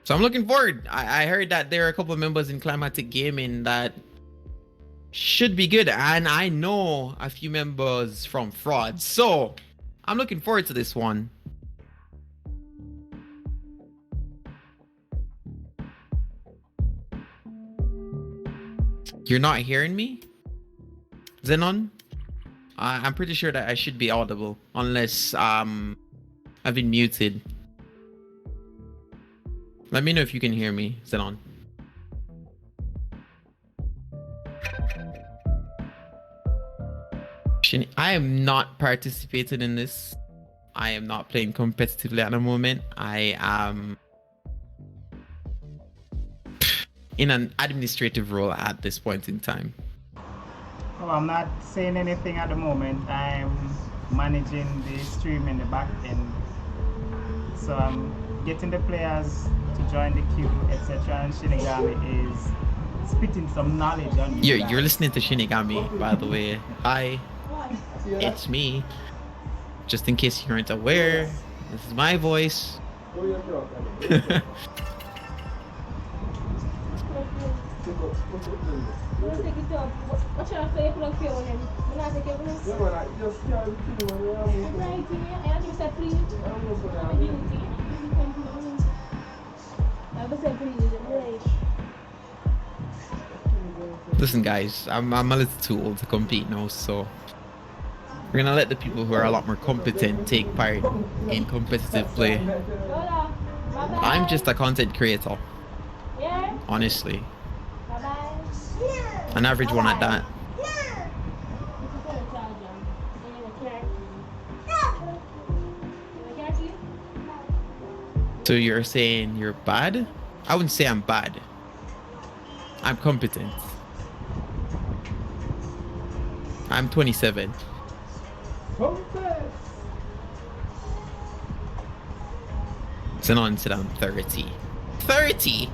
So I'm looking forward. I heard that there are a couple of members in Climatic Gaming that should be good, and I know a few members from Fraud, so I'm looking forward to this one. You're not hearing me? Xenon? I'm pretty sure that I should be audible. Unless I've been muted. Let me know if you can hear me, Xenon. I am not participating in this. I am not playing competitively at the moment. I am in an administrative role at this point in time. Oh, I'm not saying anything at the moment. I'm managing the stream in the back end. So I'm getting the players to join the queue, etc. And Shinigami is spitting some knowledge on you. You're listening to Shinigami, by the way. Hi. It's me. Just in case you aren't aware, this is my voice. Listen, guys, I'm a little too old to compete now, so we're gonna let the people who are a lot more competent take part in competitive play. I'm just a content creator, honestly. An average one at that. So you're saying you're bad? I wouldn't say I'm bad. I'm competent. I'm 27. Xenon said I'm 30. 30?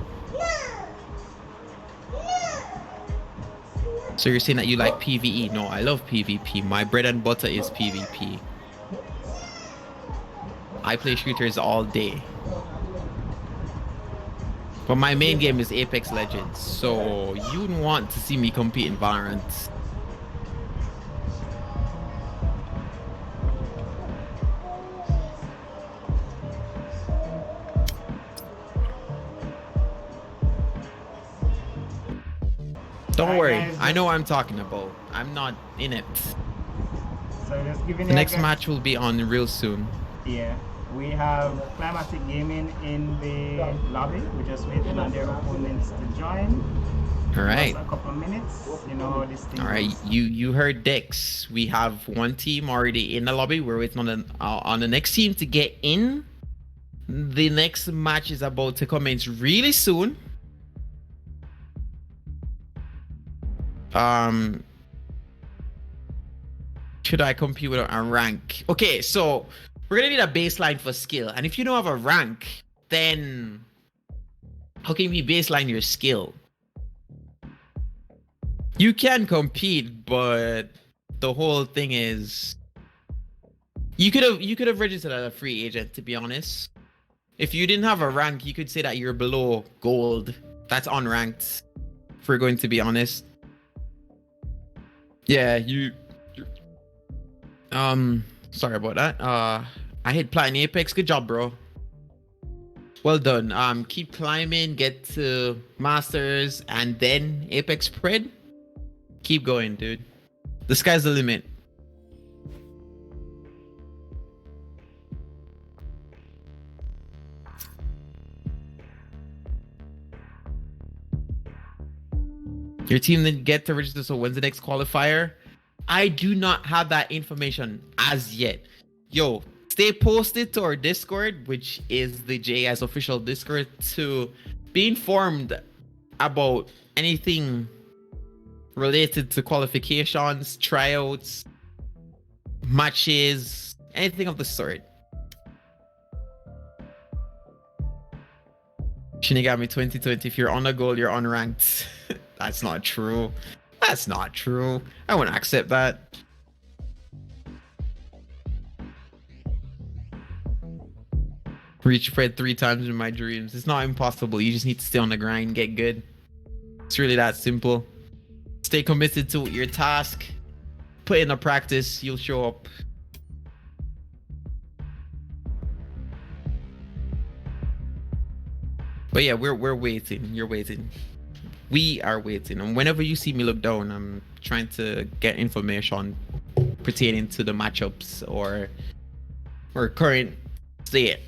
So you're saying that you like PvE? No, I love PvP. My bread and butter is PvP. I play shooters all day. But my main game is Apex Legends, so you wouldn't want to see me compete in Valorant. Don't worry, I know what I'm talking about. I'm not in it. So just giving The next match will be on real soon. Yeah, we have Climatic Gaming in the lobby. We're just waiting on their opponents to join. All right. Just a couple of minutes, you know how this thing All right, goes. you heard Dex. We have one team already in the lobby. We're waiting on the next team to get in. The next match is about to commence really soon. Should I compete with a rank? Okay, so we're gonna need a baseline for skill, and if you don't have a rank, then how can we baseline your skill? You can compete, but the whole thing is you could have registered as a free agent, to be honest. If you didn't have a rank, you could say that you're below gold. That's unranked, if we're going to be honest. Yeah, sorry about that. I hit platinum Apex. Good job, bro. Well done. Keep climbing, get to Masters, and then Apex Pred. Keep going, dude. The sky's the limit. Your team didn't get to register, so when's the next qualifier? I do not have that information as yet. Yo, stay posted to our Discord, which is the JS official Discord, to be informed about anything related to qualifications, tryouts, matches, anything of the sort. Shinigami 2020, if you're on a goal, you're unranked. That's not true. That's not true. I won't accept that. Reach Fred 3 times in my dreams. It's not impossible. You just need to stay on the grind, get good. It's really that simple. Stay committed to your task. Put in the practice, you'll show up. But yeah, we're waiting. You're waiting. We are waiting, and whenever you see me look down, I'm trying to get information pertaining to the matchups or current state.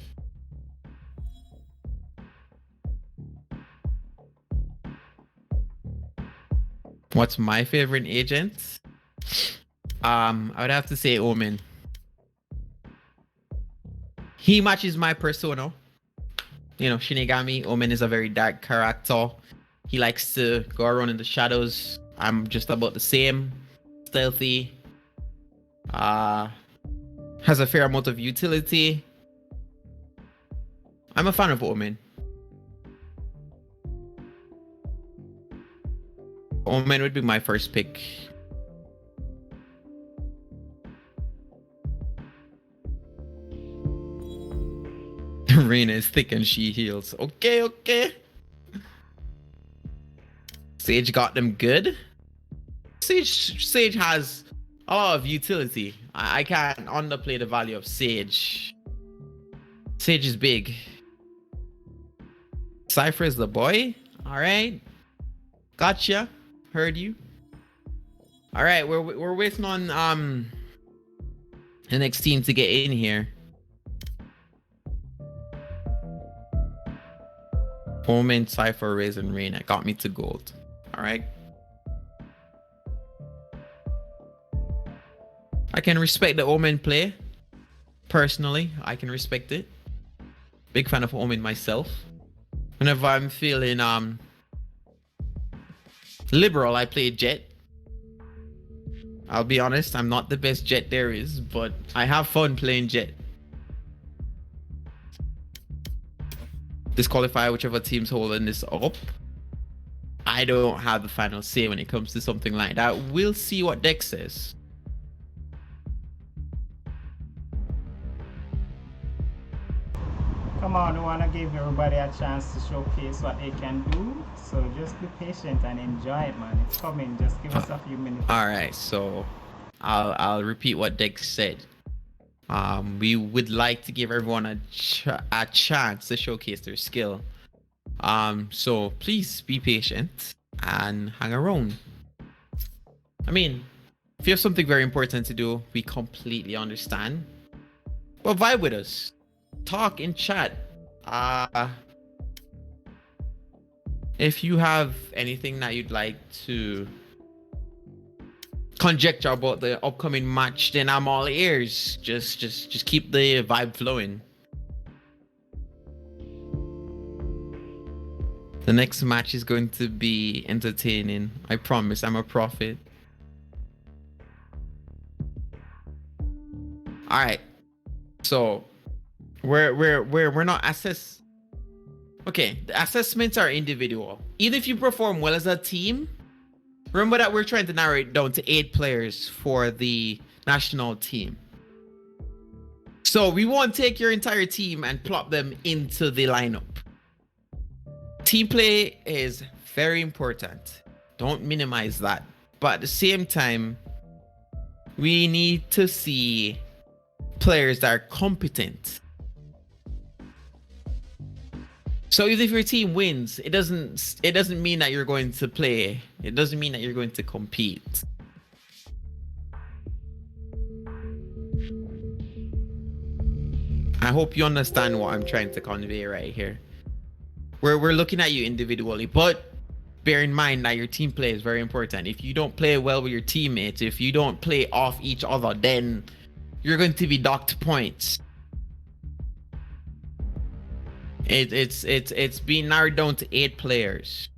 What's my favorite agent? I would have to say Omen. He matches my persona. You know, Shinigami. Omen is a very dark character. He likes to go around in the shadows. I'm just about the same. Stealthy. Has a fair amount of utility. I'm a fan of Omen. Omen would be my first pick. Reina is thick and she heals. Okay. Sage got them good. Sage has a lot of utility. I can't underplay the value of Sage. Sage is big. Cypher is the boy. All right. Gotcha. Heard you. All right. We're waiting on the next team to get in here. Omen, Cypher, Raze, and Reina got me to gold. All right. I can respect the Omen play. Personally, I can respect it. Big fan of Omen myself. Whenever I'm feeling liberal, I play Jet. I'll be honest, I'm not the best Jet there is, but I have fun playing Jet. Disqualify whichever team's holding this up. I don't have the final say when it comes to something like that. We'll see what Dex says. Come on, we want to give everybody a chance to showcase what they can do. So just be patient and enjoy it, man. It's coming. Just give us a few minutes. All right, so I'll repeat what Dex said. We would like to give everyone a chance to showcase their skill. So please be patient and hang around. I mean, if you have something very important to do, we completely understand. But vibe with us. Talk in chat. If you have anything that you'd like to conjecture about the upcoming match, then I'm all ears. Just keep the vibe flowing. The next match is going to be entertaining. I promise. I'm a prophet. All right. So we're not assess. Okay, the assessments are individual. Even if you perform well as a team, remember that we're trying to narrow it down to 8 players for the national team. So we won't take your entire team and plop them into the lineup. Team play is very important. Don't minimize that. But at the same time, we need to see players that are competent. So even if your team wins, it doesn't mean that you're going to play. It doesn't mean that you're going to compete. I hope you understand what I'm trying to convey right here. We're looking at you individually, but bear in mind that your team play is very important. If you don't play well with your teammates, if you don't play off each other, then you're going to be docked points. It's being narrowed down to 8 players.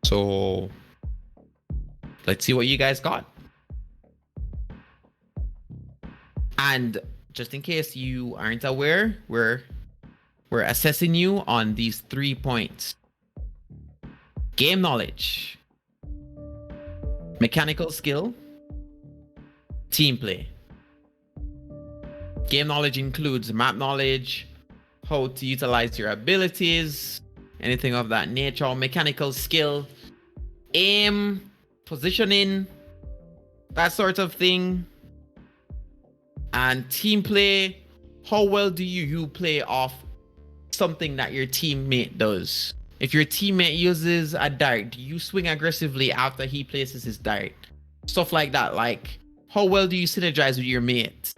So let's see what you guys got. And just in case you aren't aware, we're assessing you on these 3 points: game knowledge, mechanical skill, team play. Game knowledge includes map knowledge, how to utilize your abilities, anything of that nature. Mechanical skill, aim, positioning, that sort of thing. And team play, how well do you play off something that your teammate does? If your teammate uses a dart, do you swing aggressively after he places his dart? Stuff like that. Like, how well do you synergize with your mate?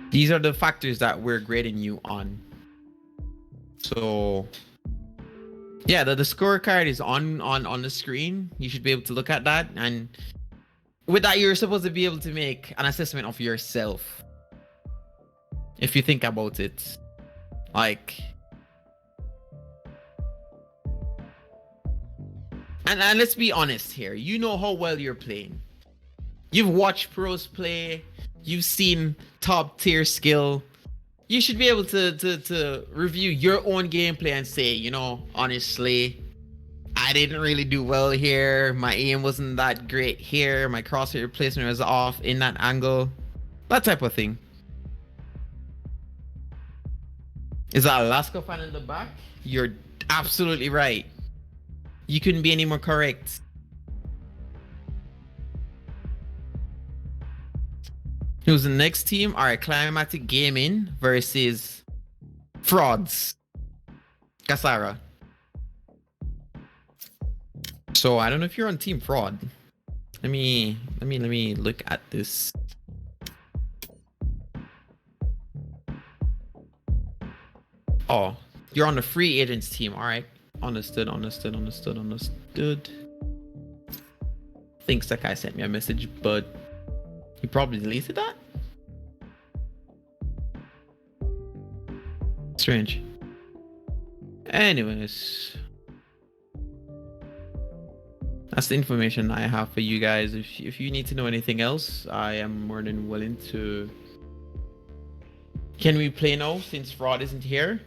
These are the factors that we're grading you on. So yeah, the scorecard is on the screen. You should be able to look at that, and with that, you're supposed to be able to make an assessment of yourself. If you think about it, like, and let's be honest here. You know how well you're playing. You've watched pros play. You've seen top tier skill. You should be able to review your own gameplay and say, you know, honestly, I didn't really do well here. My aim wasn't that great here. My crosshair placement was off in that angle. That type of thing. Is that Alaska fan in the back? You're absolutely right. You couldn't be any more correct. Who's the next team? All right, Climatic Gaming versus Frauds. Kasara. So I don't know if you're on Team Fraud. Let me look at this. Oh, you're on the free agents team. All right. Understood. Thinks that guy sent me a message, but he probably deleted that. Strange. Anyways, that's the information I have for you guys. If you need to know anything else, I am more than willing to. Can we play now since Fraud isn't here?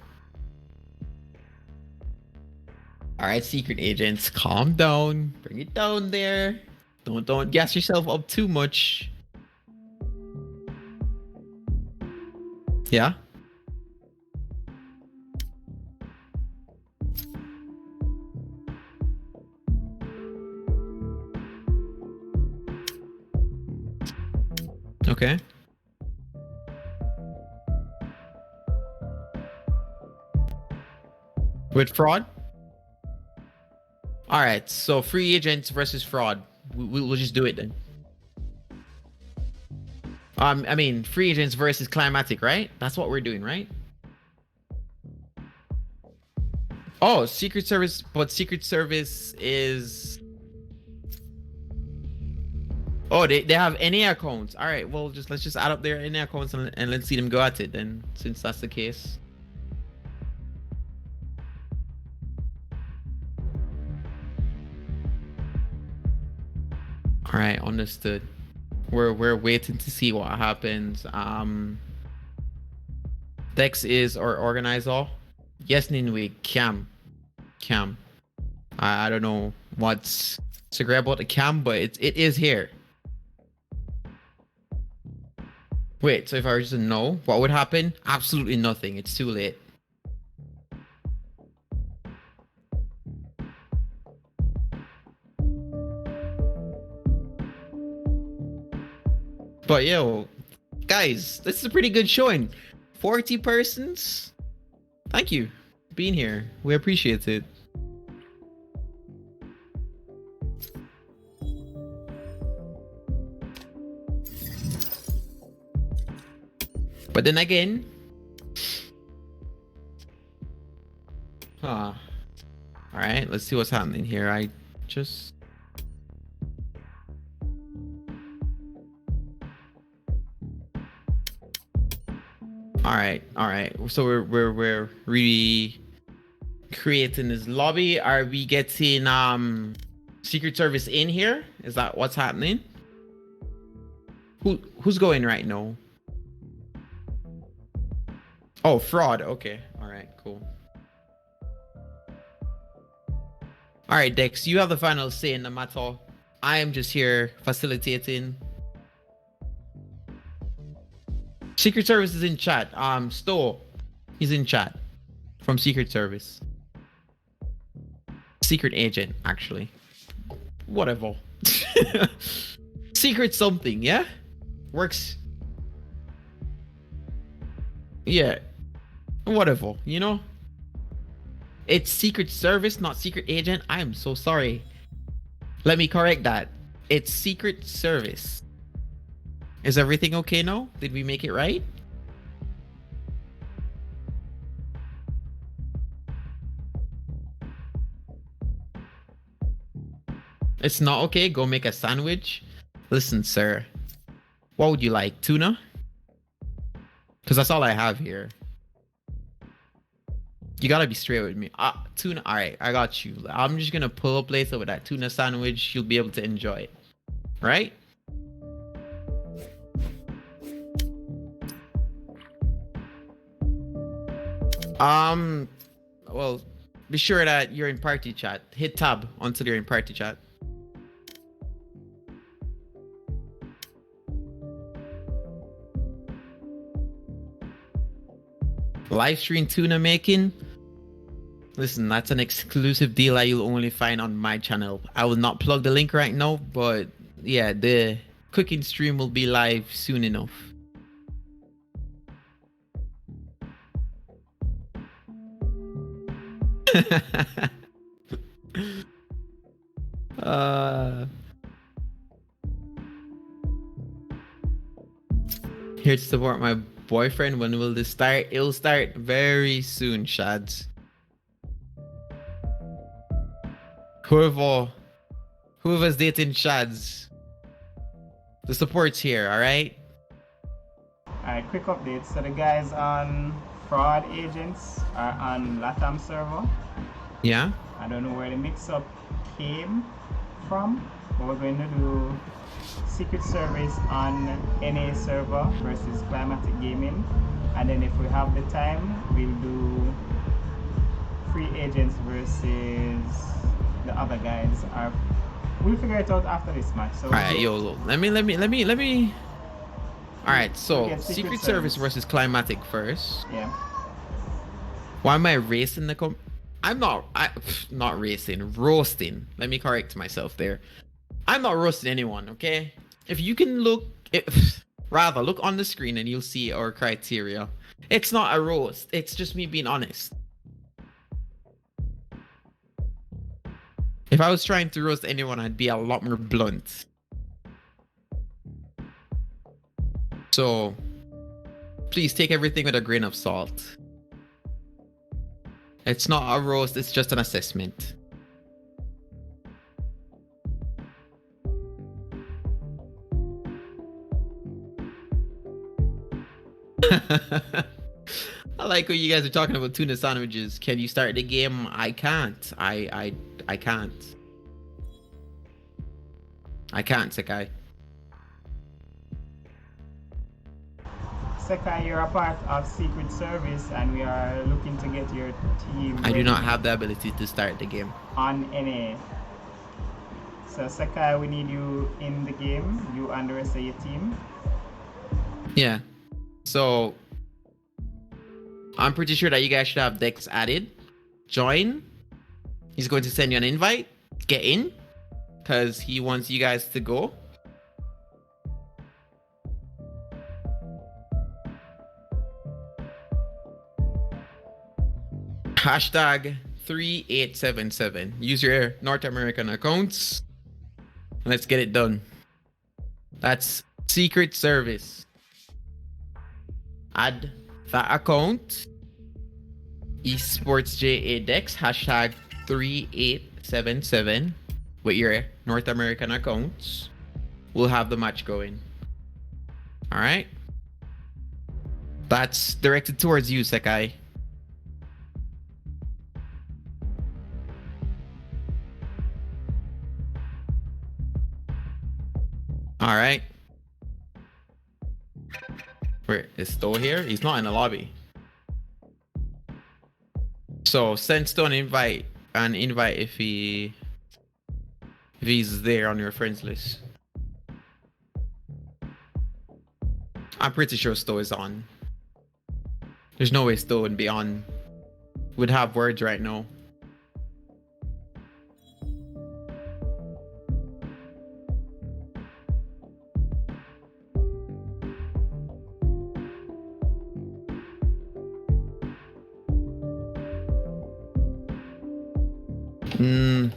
All right, secret agents, calm down. Bring it down there. Don't gas yourself up too much. Yeah. Okay. With Fraud? All right, so free agents versus Fraud. We'll just do it then. I mean, free agents versus Climatic, right? That's what we're doing, right? Oh, Secret Service, but Secret Service is. Oh, they have NA accounts. All right, well, let's just add up their NA accounts and let's see them go at it then, since that's the case. All right, understood. We're waiting to see what happens. Dex is our organizer. Yes, Ninwe, Cam. I don't know what's so great about the cam, but it is here. Wait, so if I were just to know, what would happen? Absolutely nothing. It's too late. But yo, guys, this is a pretty good showing. 40 persons. Thank you for being here. We appreciate it. But then again, all right, let's see what's happening here. I just. All right. So we're recreating this lobby. Are we getting Secret Service in here? Is that what's happening? Who's going right now? Oh, Fraud. Okay. All right. Cool. All right, Dex. You have the final say in the matter. I am just here facilitating. Secret Service is in chat. Sto, he's in chat from Secret Service. Secret agent, actually. Whatever. Secret something, yeah? Works. Yeah. Whatever, you know? It's Secret Service, not Secret Agent. I am so sorry. Let me correct that. It's Secret Service. Is everything okay now? Did we make it right? It's not okay? Go make a sandwich? Listen, sir. What would you like? Tuna? Because that's all I have here. You gotta be straight with me. Tuna. All right, I got you. I'm just gonna pull up later with that tuna sandwich. You'll be able to enjoy it, right? Well, be sure that you're in party chat. Hit tab until you're in party chat. Live stream tuna making. Listen, that's an exclusive deal that you'll only find on my channel. I will not plug the link right now, but yeah, the cooking stream will be live soon enough. Here to support my boyfriend. When will this start? It'll start very soon, Shads. Whoever's dating Shads, the support's here, alright? Alright, quick update. So the guys on Fraud Agents are on LATAM server. Yeah? I don't know where the mix-up came from, but we're going to do Secret Service on NA server versus Climatic Gaming, and then if we have the time, we'll do Free Agents versus the other guys. We'll figure it out after this match. So alright, yo, let me. Alright, so Secret Service versus Climatic first. Yeah. Why am I racing the I'm not racing, roasting. Let me correct myself there. I'm not roasting anyone, okay? If you can look on the screen and you'll see our criteria. It's not a roast, it's just me being honest. If I was trying to roast anyone, I'd be a lot more blunt. So please take everything with a grain of salt. It's not a roast, it's just an assessment. I like when you guys are talking about tuna sandwiches. Can you start the game? I can't. I can't. I can't, Sekai. Sekai, you're a part of Secret Service, and we are looking to get your team. I do not have the ability to start the game on NA. So Sekai, we need you in the game. You and the rest of your team. Yeah. So I'm pretty sure that you guys should have Dex added. Join. He's going to send you an invite. Get in, because he wants you guys to go. Hashtag 3877. Use your North American accounts. Let's get it done. That's Secret Service. Add that account. Esports JA Dex. Hashtag 3877 with your North American accounts. We'll have the match going. All right. That's directed towards you, Sekai. All right. Where is Sto here? He's not in the lobby. So send Sto an invite if he's there on your friends list. I'm pretty sure Sto is on. There's no way Sto would be on. Would have words right now. Hmm.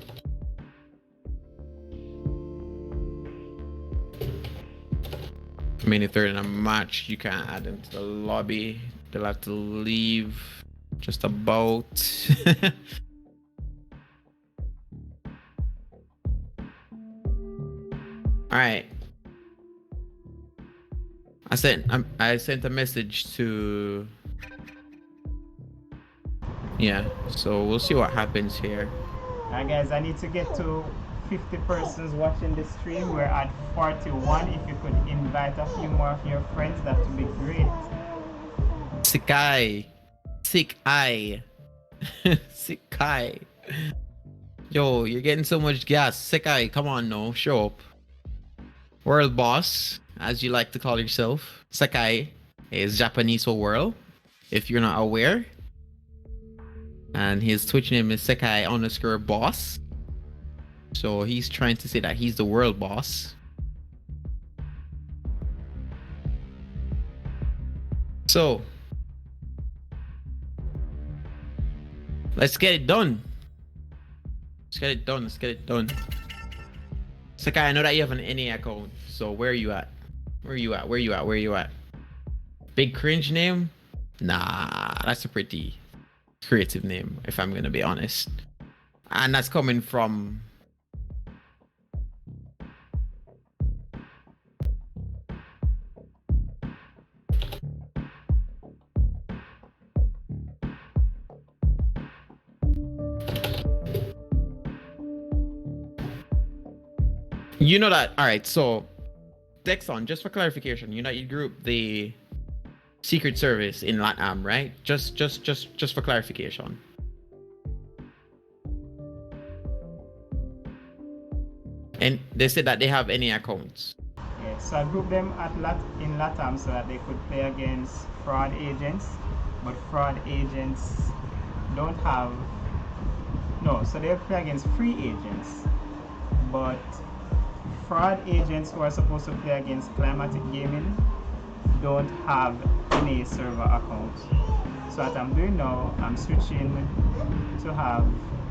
I mean, if they're in a match, you can't add them to the lobby. They'll have to leave just about. All right. I sent a message to. Yeah. So we'll see what happens here. Alright guys, I need to get to 50 persons watching the stream. We're at 41. If you could invite a few more of your friends, that would be great. Sick eye. Sick eye. Sick eye. Yo, you're getting so much gas. Sick eye, come on now, show up. World boss, as you like to call yourself. Sakai is Japanese for world, if you're not aware. And his Twitch name is Sekai_boss. So he's trying to say that he's the world boss. So let's get it done. Let's get it done. Let's get it done. Sakai, I know that you have an NA account. So where are you at? Where are you at? Where are you at? Where are you at? Big cringe name? Nah, that's a pretty creative name, if I'm gonna be honest. And that's coming from you know that. All right, so Dexon, just for clarification, you know you group the Secret Service in LATAM, right? Just for clarification. And they said that they have any accounts. Yeah, so I grouped them in LATAM so that they could play against fraud agents, but fraud agents don't have so they'll play against free agents, but fraud agents who are supposed to play against Climatic Gaming don't have any server accounts. So what I'm doing now, I'm switching to have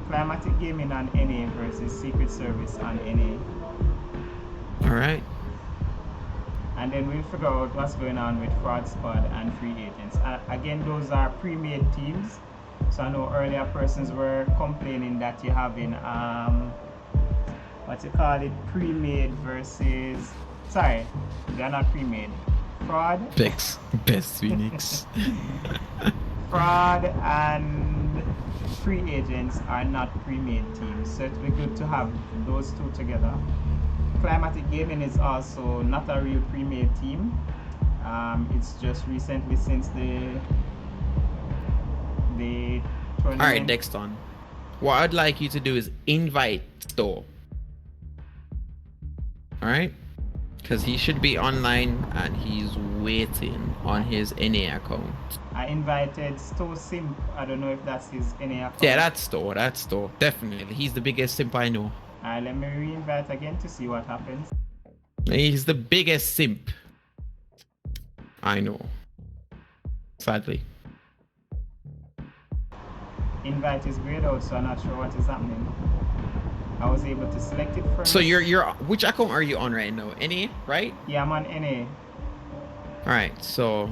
Climatic Gaming on NA versus Secret Service on NA. Alright. And then we'll figure out what's going on with Fraud Squad and Free Agents. Again, those are pre-made teams. So I know earlier persons were complaining that you're having what you call it, pre-made versus, sorry, they're not pre-made. Fraud. Best Phoenix. Fraud and free agents are not pre-made teams, so it'd be good to have those two together. Climatic Gaming is also not a real pre-made team. It's just recently since the tournament. All right, Dexton. What I'd like you to do is invite Sto. All right, because he should be online and he's waiting on his NA account. I invited Sto Simp. I don't know if that's his NA account. Yeah, that's Sto. That's Sto. Definitely, he's the biggest simp I know. Alright, let me re-invite again to see what happens. He's the biggest simp I know. Sadly. Invite is grayed out, so I'm not sure what is happening. I was able to select it first. So you're which account are you on right now? NA, right? Yeah, I'm on NA. Alright, so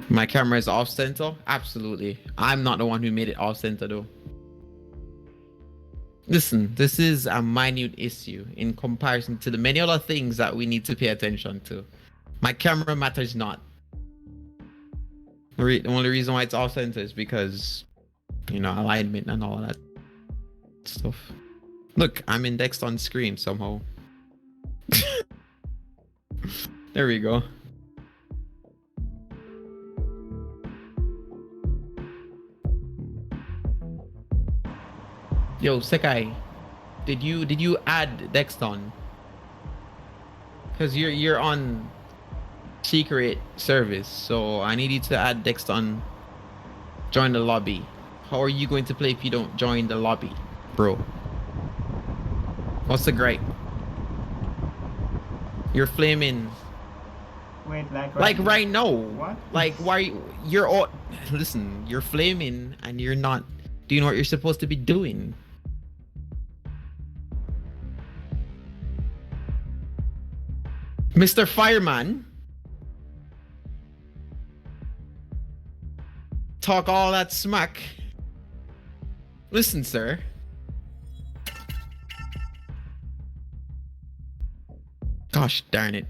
my camera is off center? Absolutely. I'm not the one who made it off center though. Listen, this is a minute issue in comparison to the many other things that we need to pay attention to. My camera matters not. The only reason why it's off center is because, you know, alignment and all that stuff. Look, I'm indexed on screen somehow. There we go. Yo, Sekai, did you add Dexton? Cause you're on secret service, so I need you to add Dexton. Join the lobby. How are you going to play if you don't join the lobby, bro? What's the gripe? You're flaming. Wait, Like right now. What? Like why you're all listen, you're flaming and you're not doing what you're supposed to be doing. Mr. Fireman. Talk all that smack. Listen, sir. Gosh darn it.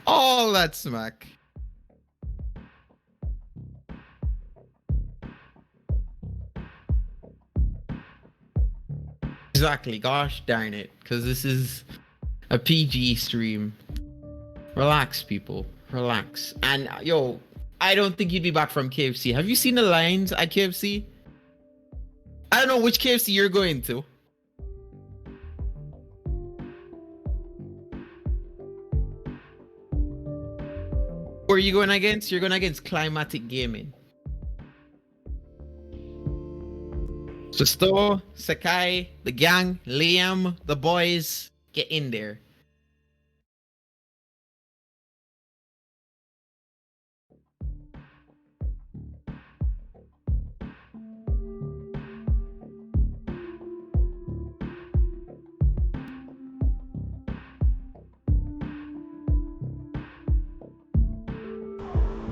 All that smack. Exactly, gosh darn it. Because this is a PG stream. Relax, people. Relax. And yo, I don't think you'd be back from KFC. Have you seen the lines at KFC? I don't know which KFC you're going to. Who are you going against? You're going against Climatic Gaming. So Sto, Sakai, the gang, Liam, the boys, get in there.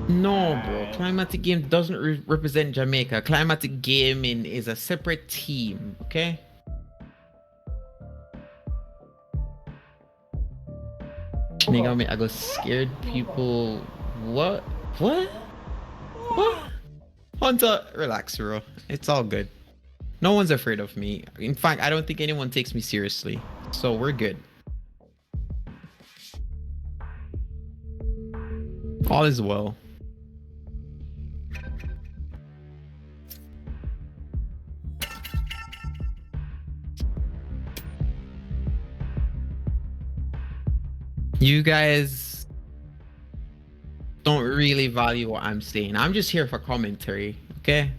No, bro. Climatic Game doesn't represent Jamaica. Climatic Gaming is a separate team, okay? Nigga, I got scared people. What? What? What? Hunter, relax, bro. It's all good. No one's afraid of me. In fact, I don't think anyone takes me seriously. So we're good. All is well. You guys don't really value what I'm saying. I'm just here for commentary, okay?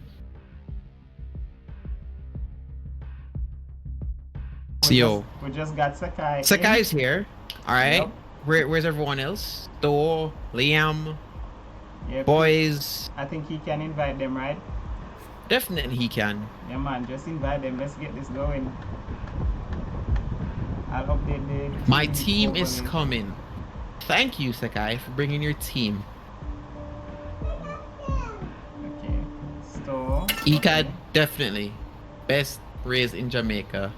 So We just got Sakai. Sakai's here. All right. Yep. Where's everyone else? Thor, Liam, Yep. boys. I think he can invite them, right? Definitely he can. Yeah, man. Just invite them. Let's get this going. I'll update the. My team is opening. coming. Thank you, Sakai, for bringing your team. Okay. So. Ika, definitely. Best raised in Jamaica.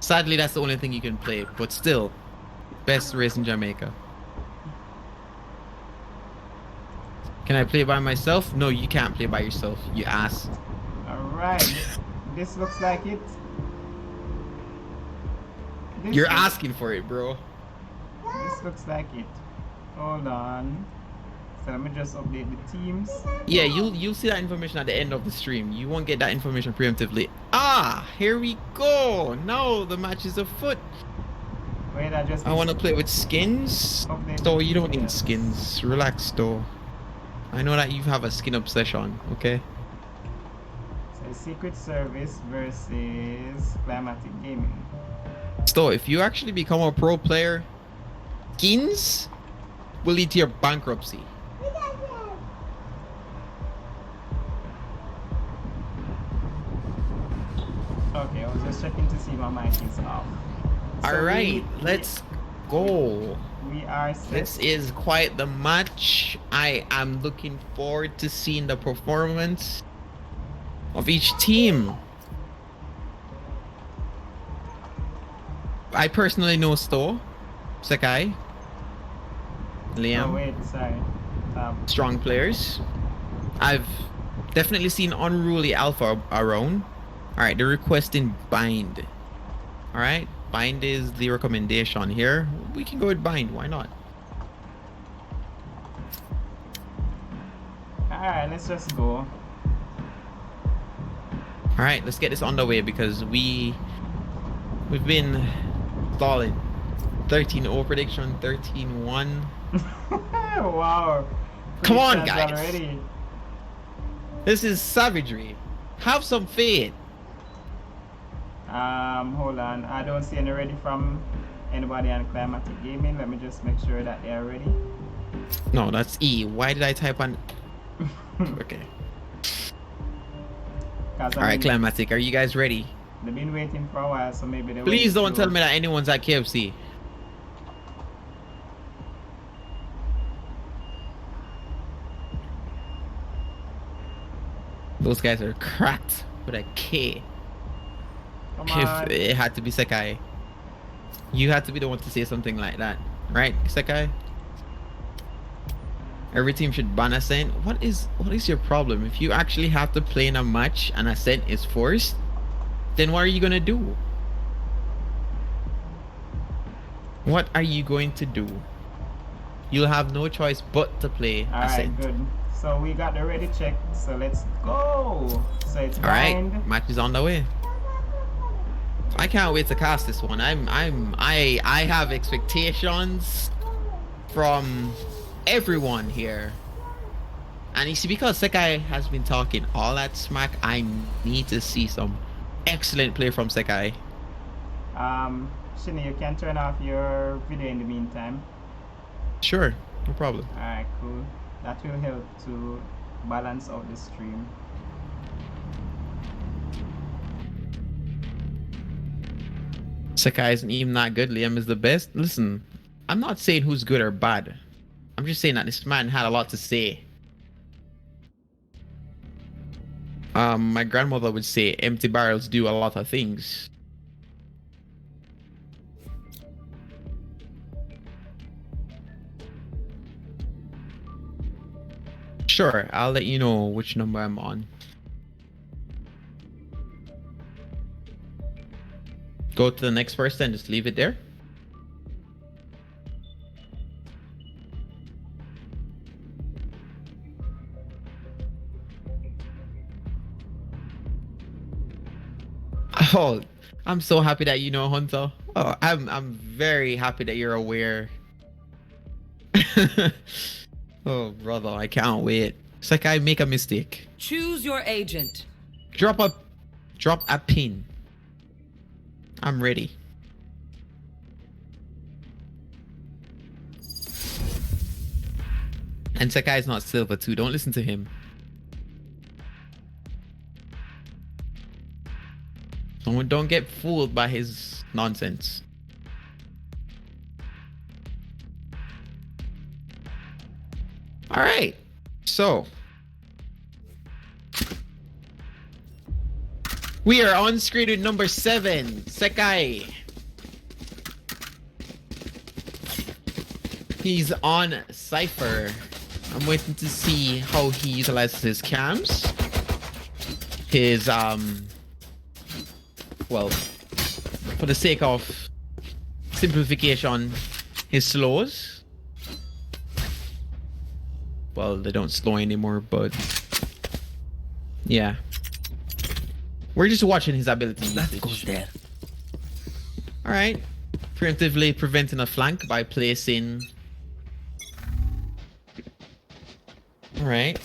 Sadly, that's the only thing you can play, but still, best race in Jamaica. Can I play by myself? No, you can't play by yourself, you ass. Alright. This looks like it. You're asking for it, bro. This looks like it. Hold on. So let me just update the teams. Yeah, you'll see that information at the end of the stream. You won't get that information preemptively. Ah, here we go. No, the match is afoot. Wait, I want to play with skins. Update Though you don't need yes. skins. Relax, though. I know that you have a skin obsession, okay? So Secret Service versus Climatic Gaming. So if you actually become a pro player, skins will lead to your bankruptcy. Okay, I was just checking to see my mic is off. So Alright, let's go. We are set. This is quite the match. I am looking forward to seeing the performance of each team. I personally know Sto, Sakai, Liam. Oh, wait, sorry. Strong players. I've definitely seen Unruly Alpha around. Alright, they're requesting Bind. Alright, Bind is the recommendation here. We can go with Bind, why not? Alright, let's just go. Alright, let's get this underway because we've been stalling. 13-0 prediction, 13-1. Wow. Come on, Predictions guys. already. This is savagery. Have some faith. Hold on. I don't see any ready from anybody on Climatic Gaming. Let me just make sure that they are ready. No, that's E. Why did I type on? Okay. All right, Climatic, are you guys ready? They've been waiting for a while, so maybe they. Please don't tell me that anyone's at KFC. Those guys are cracked with a K. Come on. If it had to be Sekai, you had to be the one to say something like that, right, Sekai? Every team should ban Ascent. What is your problem? If you actually have to play in a match and Ascent is forced, then what are you gonna do? What are you going to do? You'll have no choice but to play Ascent. Alright, good. So we got the ready check. So let's go. So it's alright, match is on the way. I can't wait to cast this one. I have expectations from everyone here. And you see, because Sekai has been talking all that smack, I need to see some excellent play from Sekai. Shinny, you can turn off your video in the meantime. Sure, no problem. Alright, cool. That will help to balance out the stream. Sekai isn't even that good. Liam is the best. Listen, I'm not saying who's good or bad. I'm just saying that this man had a lot to say. My grandmother would say empty barrels do a lot of things. Sure, I'll let you know which number I'm on. Go to the next person, just leave it there. Oh, I'm so happy that you know, Hunter. Oh, I'm very happy that you're aware. Oh, brother, I can't wait. It's like I make a mistake. Choose your agent. Drop a pin. I'm ready. And Sekai's not silver too. Don't listen to him. Don't get fooled by his nonsense. All right. So we are on screen with number 7, Sekai. He's on Cypher. I'm waiting to see how he utilizes his cams. His well, for the sake of simplification, his slows. Well, they don't slow anymore, but yeah. We're just watching his ability. That goes there. Alright. Preemptively preventing a flank by placing. Alright.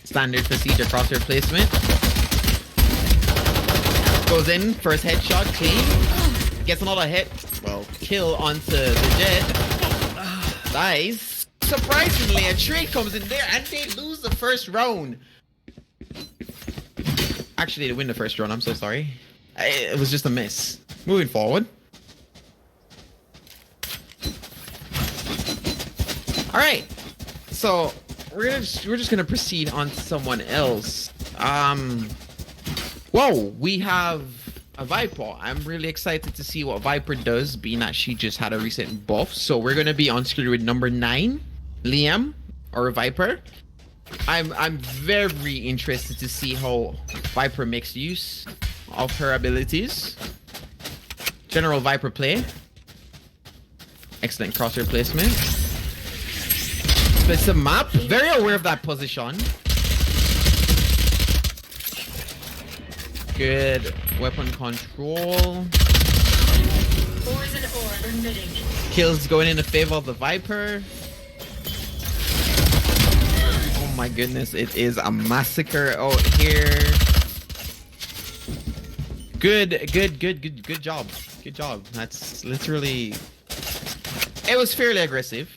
Standard procedure crosshair placement. Goes in, first headshot, clean. Gets another hit. Well, kill onto the jet. Dies. Surprisingly, a trade comes in there and they lose the first round. Actually, they win the first round. I'm so sorry. It was just a miss. Moving forward. All right. So we're just gonna proceed on to someone else. Whoa, we have a Viper. I'm really excited to see what Viper does, being that she just had a recent buff. So we're gonna be on screen with number 9, Liam, or Viper. I'm very interested to see how Viper makes use of her abilities. General Viper play. Excellent crosshair placement. Splits the map. Very aware of that position. Good weapon control. Kills going in the favor of the Viper. Oh my goodness, it is a massacre out here. Good job. Good job. That's literally... It was fairly aggressive.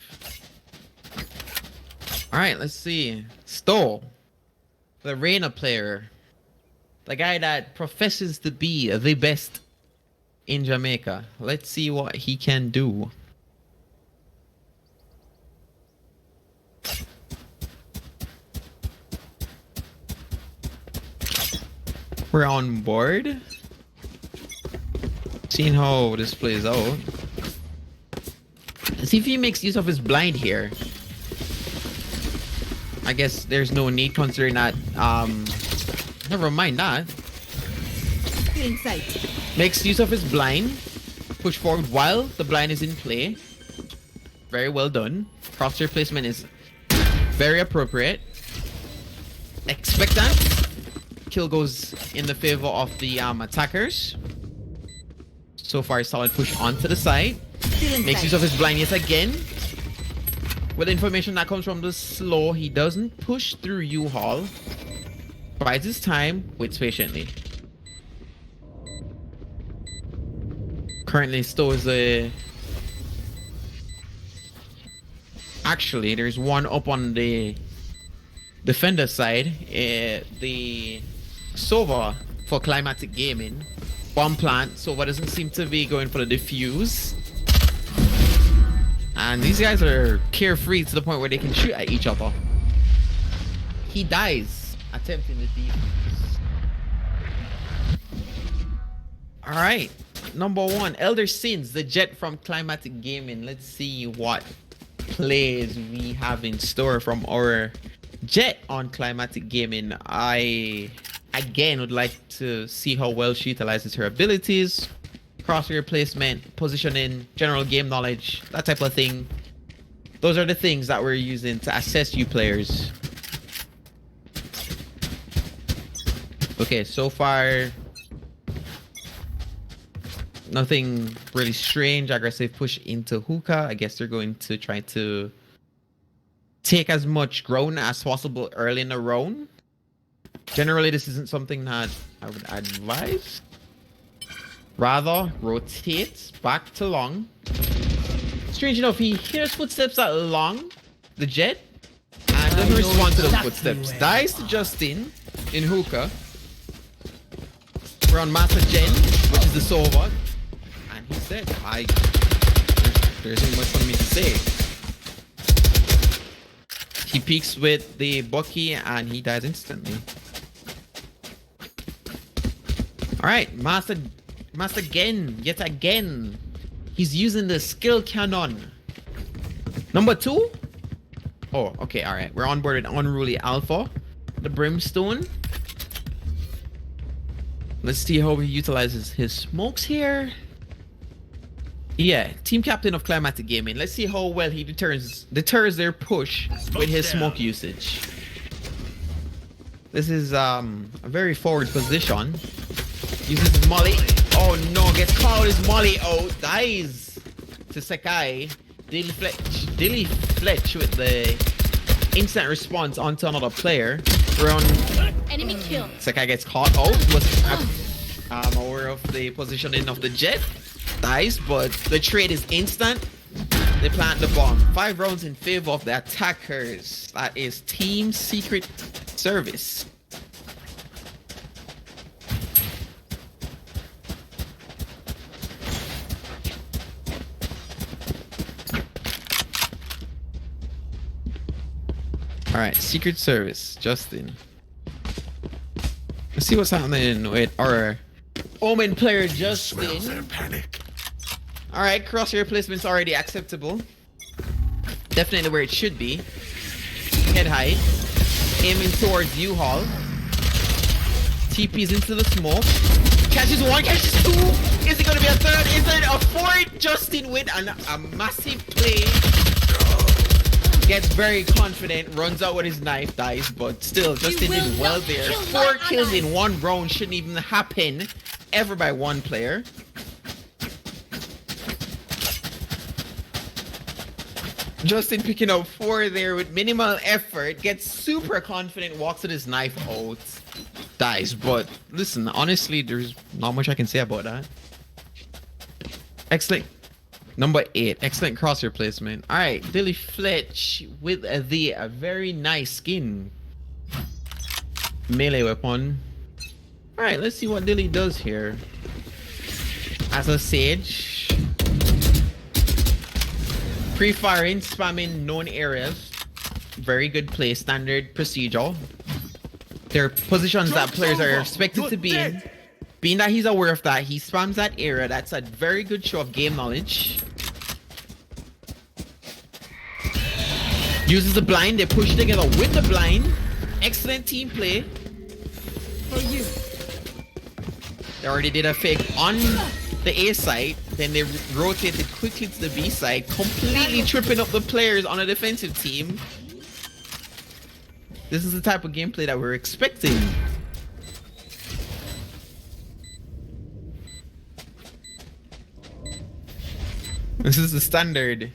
Alright, let's see. Stoll. The Reina player. The guy that professes to be the best in Jamaica. Let's see what he can do. We're on board. Seeing how this plays out. Let's see if he makes use of his blind here. I guess there's no need considering that. Never mind that. Feeling sight. Makes use of his blind. Push forward while the blind is in play. Very well done. Crosshair placement is very appropriate. Expectant. Kill goes in the favor of the attackers. So far, solid push onto the side. Makes use of his blind yet again. With information that comes from the slow, he doesn't push through U-Haul. Bides his time, waits patiently. Currently, Stowe is a... Actually, there's one up on the defender side. The Sova for Climatic Gaming. Bomb plant. Sova doesn't seem to be going for the defuse. And these guys are carefree to the point where they can shoot at each other. He dies attempting the defuse. Alright. Number 1. Elder Sins, the Jet from Climatic Gaming. Let's see what plays we have in store from our Jet on Climatic Gaming. I again would like to see how well she utilizes her abilities. Crosshair placement, positioning, general game knowledge, that type of thing. Those are the things that we're using to assess you players. Okay, so far nothing really strange. Aggressive push into hookah. I guess they're going to try to take as much ground as possible early in the round. Generally, this isn't something that I would advise. Rather, rotate back to long. Strange enough, he hears footsteps at long, the Jet, and doesn't respond to those footsteps. Dies to Justin in hookah. We're on Master Gen, which is the Sova. And he said, there isn't much for me to say. He peeks with the Bucky and he dies instantly. Alright, Master Gen, yet again. He's using the skill cannon. Number 2? Oh, okay, alright. We're on board with Unruly Alpha. The Brimstone. Let's see how he utilizes his smokes here. Yeah, team captain of Climatic Gaming. Let's see how well he deters their push with his smoke usage. This is a very forward position. Uses his molly. Oh no, gets caught with his molly out. Dies to Sakai. Dilly Fletch with the instant response onto another player. We're on... Enemy kill. Sakai gets caught out. Was aware of the positioning of the Jet. Dies, but the trade is instant. They plant the bomb. 5 rounds in favor of the attackers. That is Team Secret Service. Alright, Secret Service, Justin. Let's see what's happening with our Omen player, Justin. Alright, crosshair placement's already acceptable. Definitely where it should be. Head height. Aiming towards U-Haul. TP's into the smoke. Catches 1, catches 2. Is it going to be a 3rd? Is it a 4th? Justin with a massive play. Gets very confident, runs out with his knife, dies, but still, Justin did well there. 4 kills in 1 round shouldn't even happen ever by one player. Justin picking up 4 there with minimal effort, gets super confident, walks with his knife out. dies. But listen, honestly, there's not much I can say about that. Excellent. Number 8, excellent crosshair placement. All right, Dilly Fletch with the very nice skin. Melee weapon. All right, let's see what Dilly does here. As a Sage. Pre-firing, spamming known areas. Very good play, standard procedure. There are positions that players are expected to be in. Being that he's aware of that, he spams that area. That's a very good show of game knowledge. Uses the blind, they push together with the blind. Excellent team play. For you. They already did a fake on the A side, then they rotated quickly to the B side, completely tripping up the players on a defensive team. This is the type of gameplay that we're expecting. This is the standard.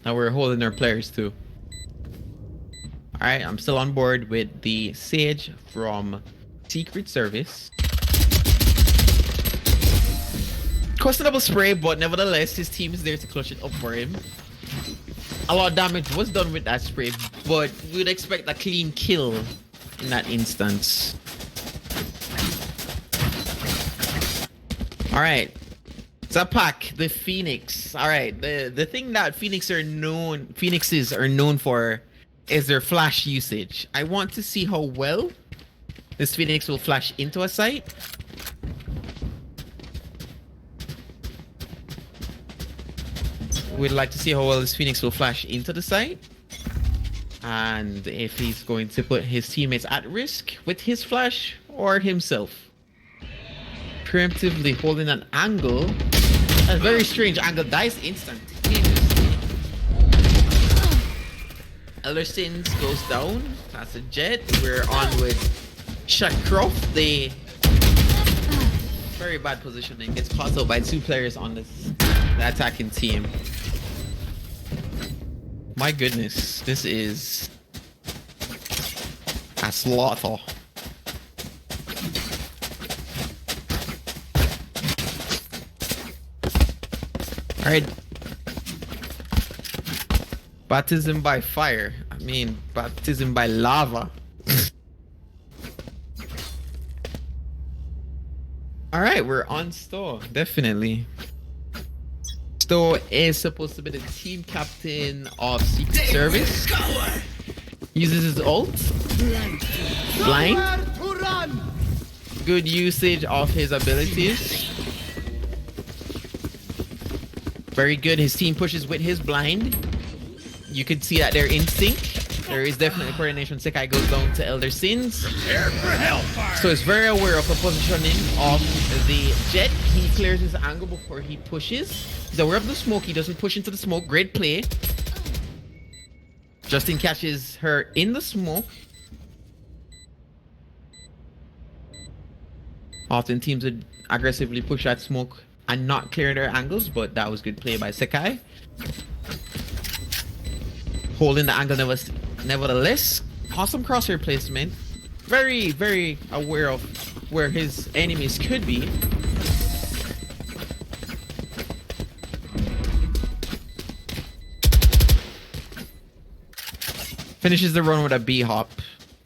Now we're holding our players too. Alright, I'm still on board with the Sage from Secret Service. Questionable spray, but nevertheless, his team is there to clutch it up for him. A lot of damage was done with that spray, but we would expect a clean kill in that instance. Alright. Zapak, the Phoenix. Alright, the thing that Phoenixes are known for is their flash usage. I want to see how well this Phoenix will flash into a site. We'd like to see how well this Phoenix will flash into the site. And if he's going to put his teammates at risk with his flash or himself. Preemptively holding an angle. A very strange angle. Dies instantaneously. Elder Sins goes down. That's a Jet. We're on with Shackcroft. The very bad positioning. Gets caught out by 2 players on the attacking team. My goodness. This is a slaughter. Alright. Baptism by fire. I mean, baptism by lava. Alright, we're on Sto. Definitely. Sto is supposed to be the team captain of Secret Service. Uses his ult. Blind. Good usage of his abilities. Very good. His team pushes with his blind. You can see that they're in sync. There is definitely coordination. Sekai goes down to Elder Sins. So he's very aware of the positioning of the Jet. He clears his angle before he pushes. He's aware of the smoke. He doesn't push into the smoke. Great play. Justin catches her in the smoke. Often teams would aggressively push that smoke and not clear their angles, but that was good play by Sekai. Holding the angle nevertheless. Awesome crosshair placement. Very, very aware of where his enemies could be. Finishes the run with a B hop.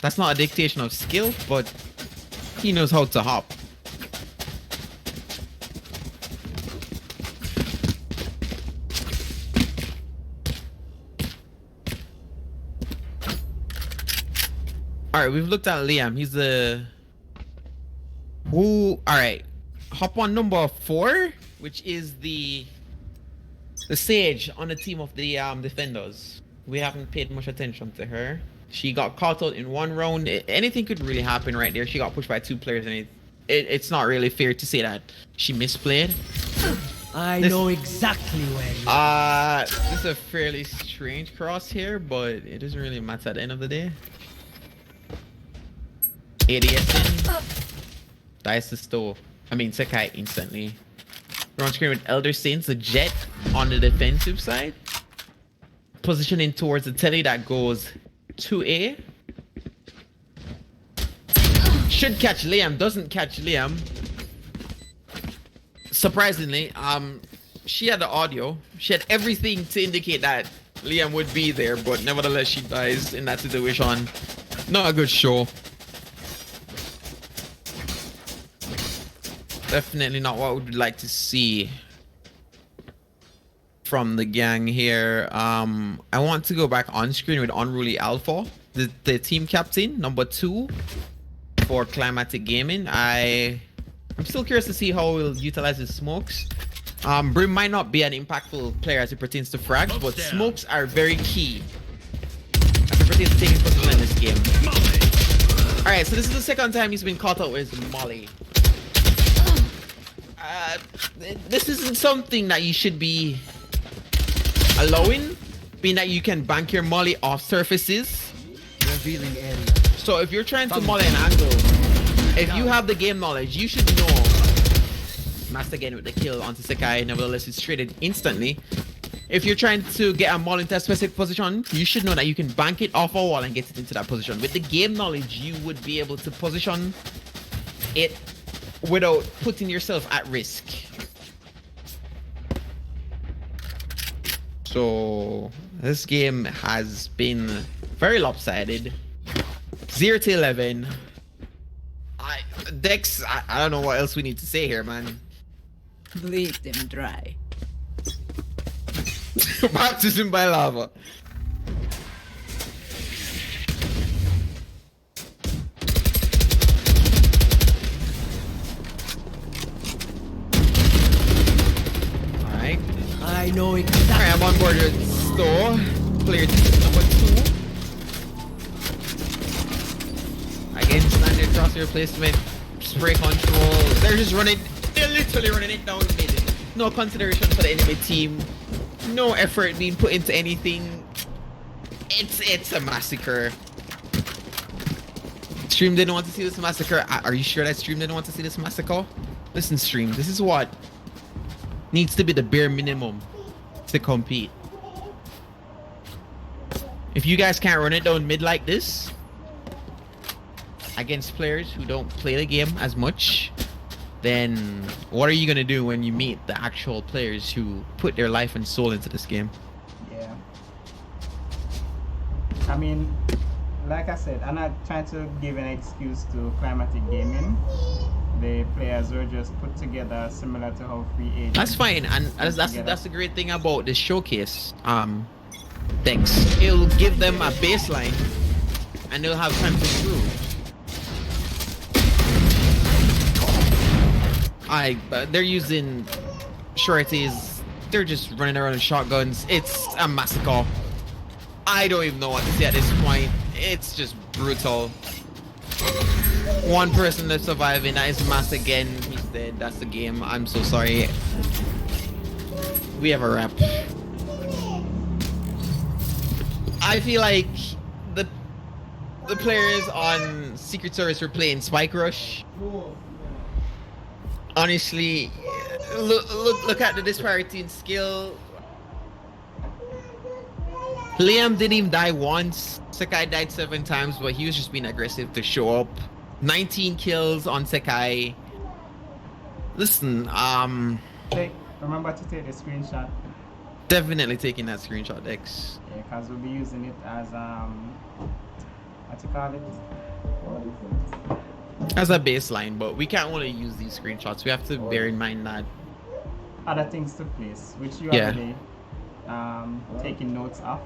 That's not a dictation of skill, but he knows how to hop. Alright, we've looked at Liam. He's the... Alright. Hop on number 4, which is the Sage on the team of the defenders. We haven't paid much attention to her. She got caught out in 1 round. Anything could really happen right there. She got pushed by 2 players, and it's not really fair to say that she misplayed. I know exactly where you This is a fairly strange crosshair, but it doesn't really matter at the end of the day. ADS in. Dies the Sto. I mean, Sekai instantly. We're on screen with Elder Saints, the Jet on the defensive side. Positioning towards the telly that goes 2A. Should catch Liam, doesn't catch Liam. Surprisingly, she had the audio. She had everything to indicate that Liam would be there, but nevertheless she dies in that situation. Not a good show. Definitely not what we would like to see from the gang here. I want to go back on screen with Unruly Alpha, the team captain, number 2 for Climatic Gaming. I'm still curious to see how we'll utilize his smokes. Brim might not be an impactful player as it pertains to frags, but smokes are very key as it pertains to taking position in this game. Alright, so this is the second time he's been caught out with Molly. This isn't something that you should be allowing, being that you can bank your Molly off surfaces. Revealing area. So if you're trying to Molly an angle, if you have the game knowledge, you should know. Master again with the kill onto Sekai, nevertheless it's traded instantly. If you're trying to get a Molly into a specific position, you should know that you can bank it off a wall and get it into that position. With the game knowledge, you would be able to position it without putting yourself at risk. So this game has been very lopsided. 0 to 11. Dex, I don't know what else we need to say here, man. Bleed them dry. Baptism by lava. Alright. I know exactly. Alright, I'm on board with store. Player number 2. Again, standard crosshair placement. Spray control. They're just running. They're literally running it down mid. No consideration for the enemy team. No effort being put into anything. It's a massacre. Stream didn't want to see this massacre. Are you sure that Stream didn't want to see this massacre? Listen, Stream, this is what needs to be the bare minimum to compete. If you guys can't run it down mid like this against players who don't play the game as much, then what are you gonna do when you meet the actual players who put their life and soul into this game? Yeah. I mean, like I said, I'm not trying to give an excuse to Climatic Gaming. The players were just put together similar to how free agents. That's fine, and that's the great thing about this showcase. Thanks. It'll give them a baseline, and they'll have time to improve. They're using shorties. They're just running around with shotguns. It's a massacre. I don't even know what to say at this point. It's just brutal. One person that's surviving. That is Mass again. He's dead. That's the game. I'm so sorry. We have a wrap. I feel like the players on Secret Service were playing Spike Rush. Honestly, look at the disparity in skill. Liam didn't even die once. Sekai died 7 times, but he was just being aggressive to show up. 19 kills on Sekai. Listen, remember to take the screenshot. Definitely taking that screenshot, Dex. Yeah, because we'll be using it as what you call it? As a baseline, but we can't only use these screenshots. We have to bear in mind that other things took place, which you yeah. already taking notes of.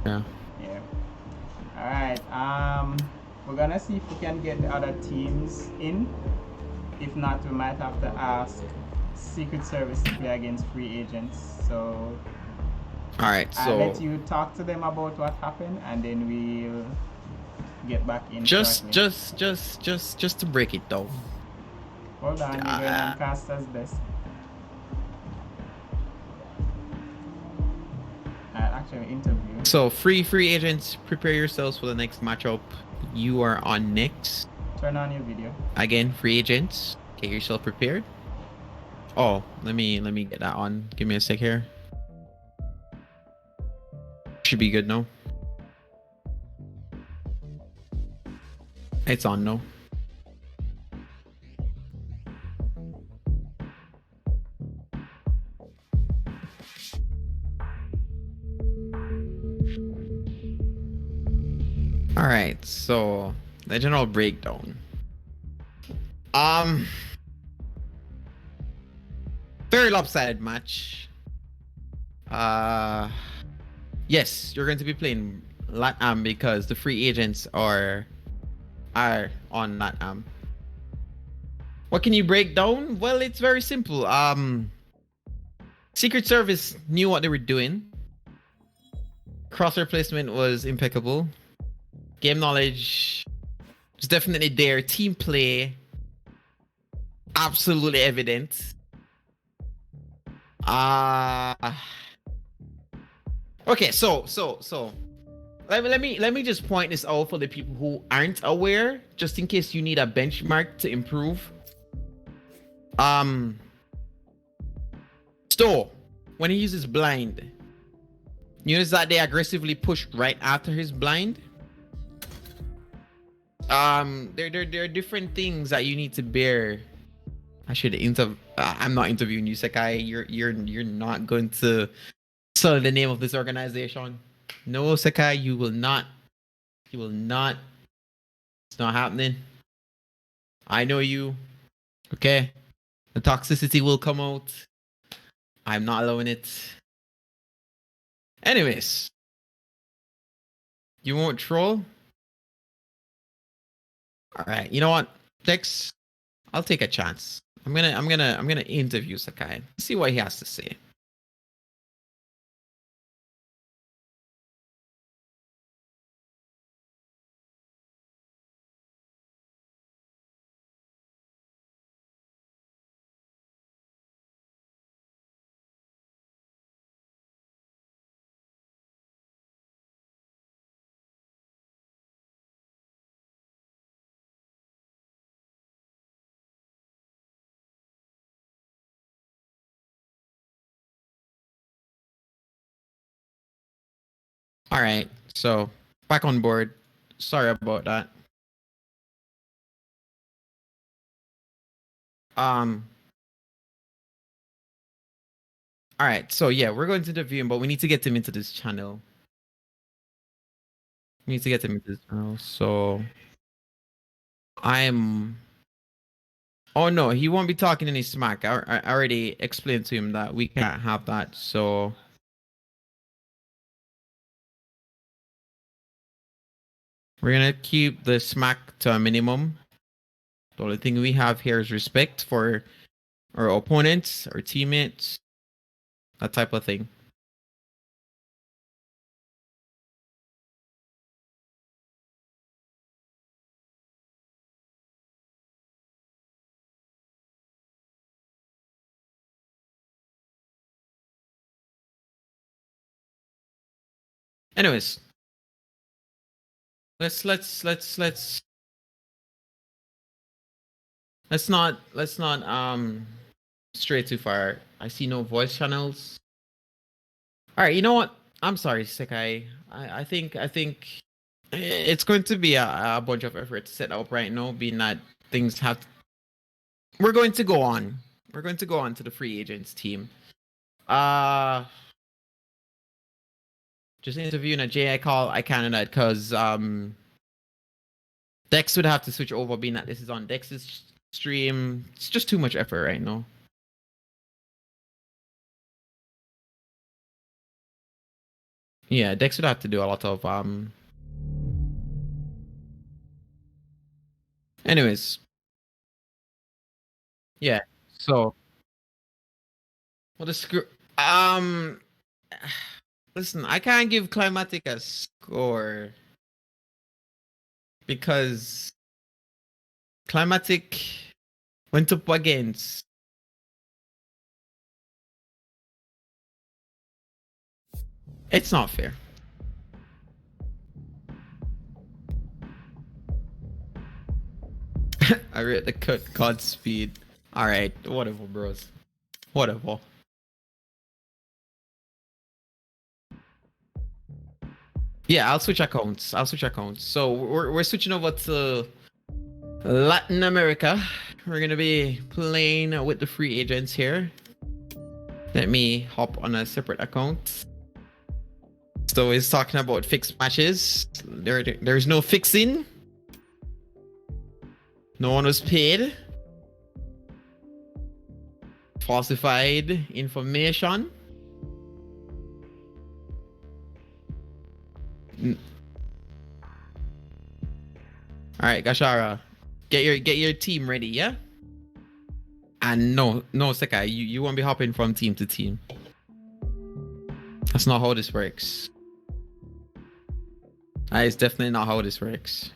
Yeah. Yeah. Alright, we're gonna see if we can get the other teams in. If not, we might have to ask Secret Service to play against free agents. So alright, so I'll let you talk to them about what happened, and then we'll get back in. Just to break it down. Hold on, we're going on Caster's desk. Actually interview. So free agents, prepare yourselves for the next matchup. You are on next. Turn on your video. Again, free agents, get yourself prepared. Oh, let me get that on. Give me a sec here. Should be good now. It's on no. All right, so the general breakdown. Um, very lopsided match. Yes, you're going to be playing LATAM because the free agents are on LATAM. What can you break down? Well, it's very simple. Secret Service knew what they were doing. Crosshair placement was impeccable. Game knowledge was definitely there. Team play, absolutely evident. Okay, so let me just point this out for the people who aren't aware, just in case you need a benchmark to improve. Sto, when he uses blind, notice that they aggressively push right after his blind. There are different things that you need to bear. I should I'm not interviewing you, Sekai. You're not going to tell the name of this organization. No, Sekai, you will not. You will not. It's not happening. I know you. Okay. The toxicity will come out. I'm not allowing it. Anyways. You won't troll? Alright, you know what? Dex, I'll take a chance. I'm gonna interview Sakai. See what he has to say. Alright, so back on board. Sorry about that. Alright, so yeah, we're going to interview him, but we need to get him into this channel. We need to get him into this channel, so oh no, he won't be talking any smack. I already explained to him that we can't have that, so we're gonna keep the smack to a minimum. The only thing we have here is respect for our opponents, our teammates, that type of thing. Anyways, let's not stray too far. I see no voice channels. All right, you know what? I'm sorry, Sekai. I think it's going to be a bunch of effort to set up right now, being that things have. We're going to go on. We're going to go on to the free agents team. Just interviewing a JI call. I can't do that because Dex would have to switch over, being that this is on Dex's stream. It's just too much effort right now. Yeah, Dex would have to do a lot of anyways. Yeah. So what the screw listen, I can't give Climatic a score because Climatic went up against it's not fair. I read the cut Godspeed. Alright, whatever, bros. Whatever. Yeah, I'll switch accounts. So we're switching over to Latin America. We're gonna be playing with the free agents here. Let me hop on a separate account. So he's talking about fixed matches. There's no fixing. No one was paid. Falsified information. All right, Gashara, get your team ready, yeah? And no, Sekai, you won't be hopping from team to team. That's not how this works. That is definitely not how this works.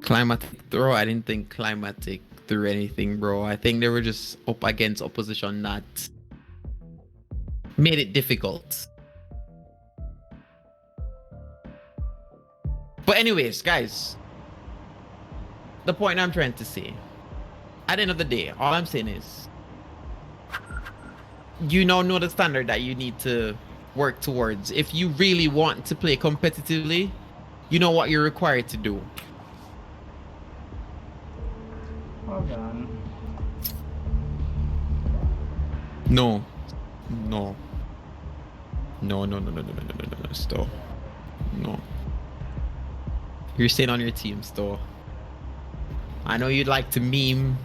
Climatic throw, I didn't think Climatic threw anything, bro. I think they were just up against opposition that made it difficult. But anyways, guys, the point I'm trying to say, at the end of the day, all I'm saying is, you now know the standard that you need to work towards. If you really want to play competitively, you know what you're required to do. Hold on. No. Stop. No. You're staying on your team, still. I know you'd like to meme,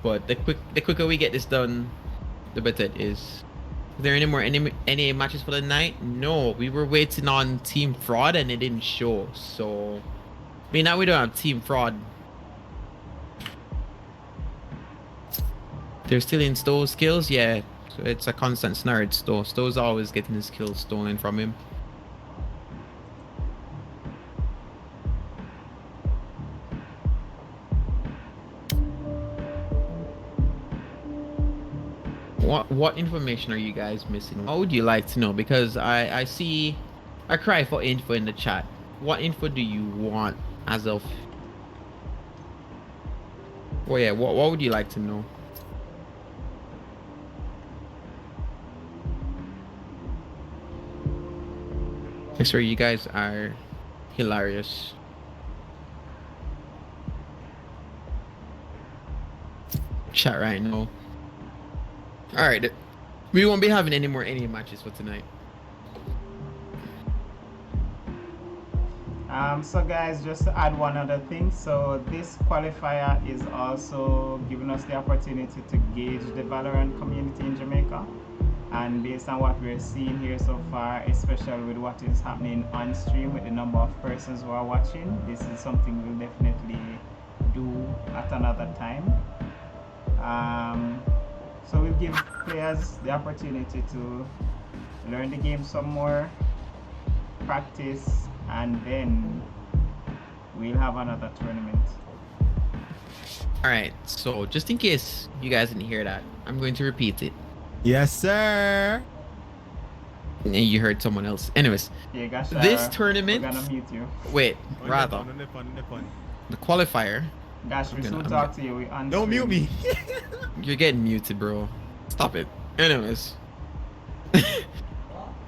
but the quicker we get this done, the better it is. Is there any more NA matches for the night? No, we were waiting on Team Fraud and it didn't show. So, I mean, now we don't have Team Fraud. They're stealing Stowe's kills, yeah. So it's a constant snare at Stowe. Stowe's always getting his kills stolen from him. What information are you guys missing? What would you like to know? Because I see a cry for info in the chat. What info do you want as of? Well, yeah. What would you like to know? I swear you guys are hilarious. Chat right now. All right, we won't be having any more NA matches for tonight. So guys, just to add one other thing, so this qualifier is also giving us the opportunity to gauge the Valorant community in Jamaica. And based on what we're seeing here so far, especially with what is happening on stream with the number of persons who are watching, this is something we'll definitely do at another time. So we'll give players the opportunity to learn the game some more, practice, and then we'll have another tournament. Alright, so just in case you guys didn't hear that, I'm going to repeat it. Yes, sir. And you heard someone else. Anyways, yeah, gosh, this tournament... We're gonna mute you. Wait, rather. The qualifier... Gosh, we soon talk to you. We Don't mute me. You're getting muted, bro. Stop it. Anyways.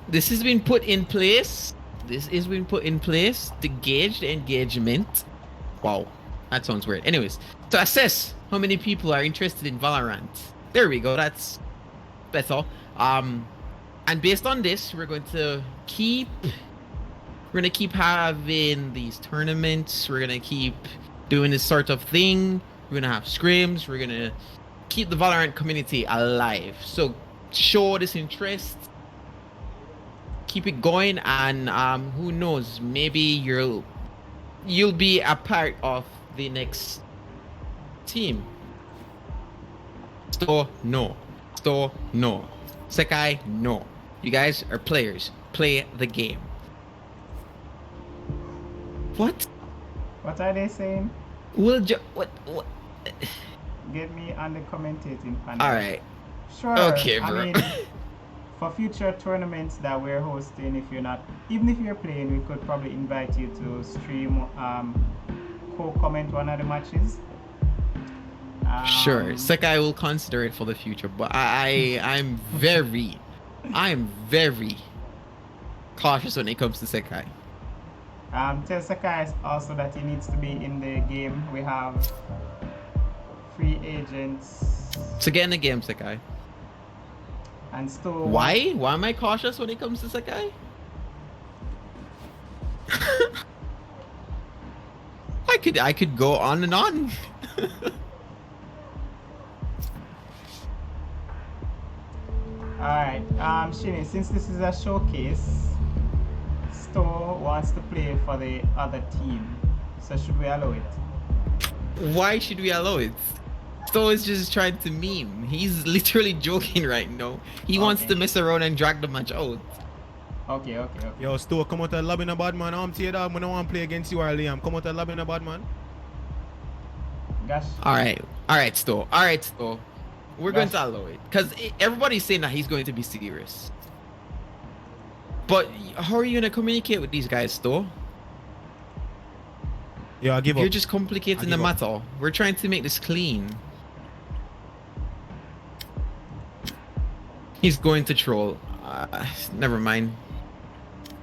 This has been put in place. This has been put in place to gauge the engagement. Wow. That sounds weird. Anyways, to assess how many people are interested in Valorant. There we go. That's better. And based on this, we're going to keep having these tournaments. We're gonna keep doing this sort of thing. We're gonna have scrims. We're gonna keep the Valorant community alive. So show this interest, keep it going, and who knows, maybe you'll be a part of the next team. Store no. Sekai no. You guys are players. Play the game. What? What are they saying? What? Get me on the commentating panel. All right. Sure. Okay, bro. I mean, for future tournaments that we're hosting, even if you're playing, we could probably invite you to stream, co-comment one of the matches. Sure, Sekai will consider it for the future, but I'm very cautious when it comes to Sekai. Tell Sakai also that he needs to be in the game. We have free agents So get in the game, Sakai. and still. Why? Why am I cautious when it comes to Sakai? I could go on and on. Alright, Shinny, since this is a showcase, Sto wants to play for the other team. So should we allow it? Why should we allow it? Sto is just trying to meme. He's literally joking right now. He wants Okay. to mess around and drag the match out. Okay. Yo, Stu, come out the lobby in a bad man. I'm teared up. I don't want to play against you or Liam. Come out the lobby in a bad man. Gosh. Alright, Sto. We're going to allow it. Because everybody's saying that he's going to be serious. But how are you going to communicate with these guys, Sto? Yeah, I give up. You're just complicating the give up. matter. We're trying to make this clean. He's going to troll. Never mind.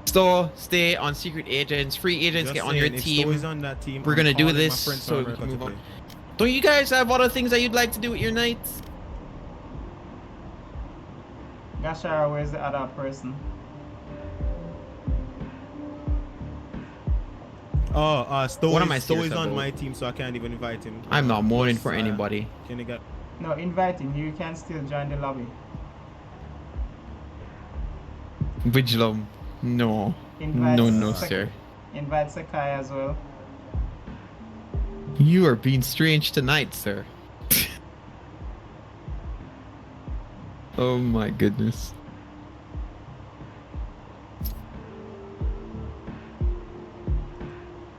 Sto, stay on secret agents. Free agents Just get on saying, your if team. Stu is on that team, We're I'm gonna do calling my this friends so from we can America move to on. play. Don't you guys have other things that you'd like to do with your nights? Gashara, where's the other person? Stu What am I Stu is serious on about? my team, so I can't even invite him. I'm not mourning Plus, for anybody. Can you get? No, invite him. You can still join the lobby. Vigilum. No. Invite No, Sakai- sir. Invite Sakai as well. You are being strange tonight, sir. Oh my goodness.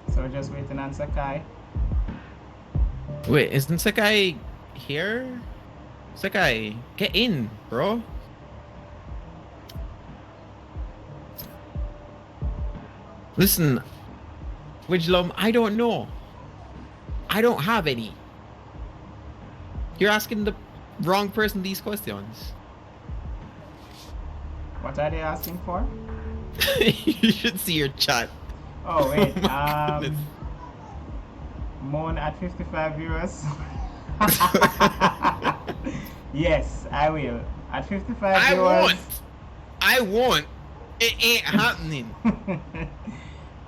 So we're just waiting on Sakai. Wait, isn't Sakai here? Sakai, get in, bro. Listen, Vigilum, I don't know. I don't have any. You're asking the wrong person these questions. What are they asking for? You should see your chat. Oh wait, My goodness. Moan at 55 viewers. Yes, I will. At 55 viewers. I want. It ain't happening.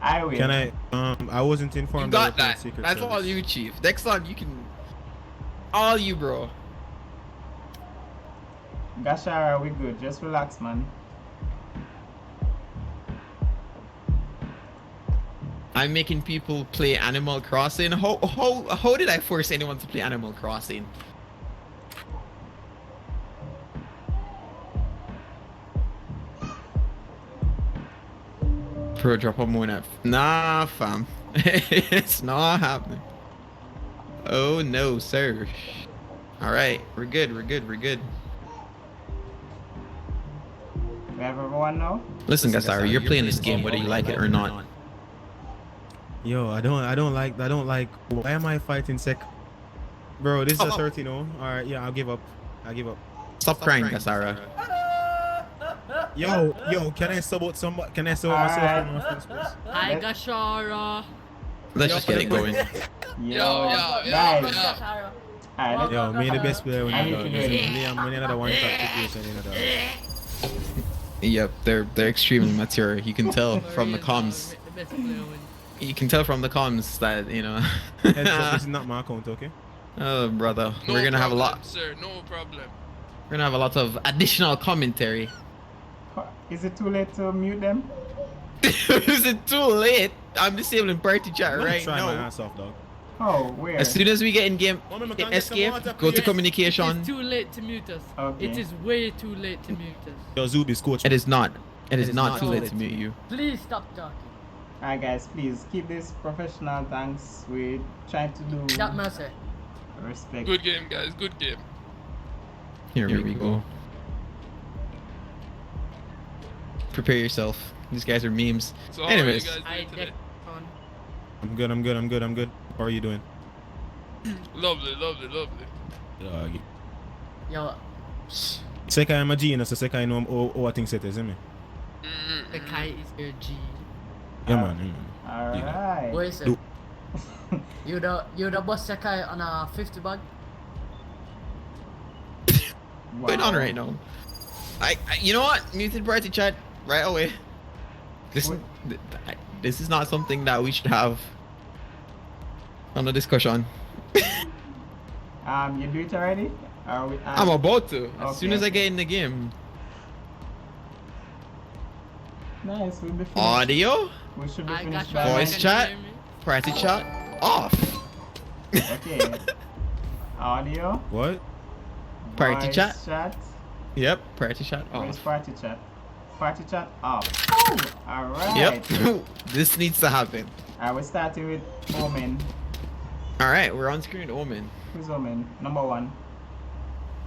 I will. Can I? I wasn't You informed. got that. that. Secret That's Service. all you, Chief. Next time you can. All you, bro. Gashara, we good. Just relax, man. I'm making people play Animal Crossing. How did I force anyone to play Animal Crossing? Pro drop a moon F. Nah, fam. It's not happening. Oh no, sir. Alright, we're good. We have everyone now? Listen, Gasara, you're playing this game whether you like it or not. Yo, I don't like. Why am I fighting sec? Bro, this is a 30, no? Alright, yeah, I'll give up. Stop crying, Gasara. Yo, can I sub out somebody? Can I sub out myself Alright. and my friends, please? Hi, Let- Gashara. Let's just get it going. Guys. Alright, Yo, me the best player when I you need got to do it. Liam, we another one tap situation, you know that. Yep, they're extremely mature. You can tell from the comms. You can tell from the comms that, you know. Heads up, this is not my account, okay? Oh, brother, No we're gonna have a lot. sir. No problem. We're gonna have a lot of additional commentary. Is it too late to mute them? Is it too late? I'm disabling party chat I'm gonna right try my now. ass off, dog. Oh, where? As soon as we get in game, Mama, in can I get some escape, water, go to please? communication. It's too late to mute us. Okay. It is way too late to mute us. Yo, Zubi's coach. It is not. It is not too not. late to mute you. Please stop talking. Alright guys, please keep this professional. Thanks. We're trying to do That matter. respect. Good game, guys. Good game. Here we go. Prepare yourself. These guys are memes. So how are you Anyways, guys I doing today? deck on. I'm good. How are you doing? Lovely. Dog. Yo, Sekai, I'm a G, so Sekai know what things set is, isn't me? the Kai is your G. Yeah, man. Alright. What is it? You the boss Sakai on a 50 bag? Going on right now. You know what? Muted party chat right away. This is not something that we should have on a discussion. You do it already? Are we, I'm about to. As soon okay. as I get in the game. Nice, we'll be finished. Audio, We should be I finished got by voice Can you chat, hear me? party chat, off. Okay. Audio. What? Party voice chat. Yep, party chat Where's off. party chat? Party chat off. Alright. Yep, this needs to happen. Alright, we're starting with Omen. Alright, we're on screen with Omen. Who's Omen? Number 1.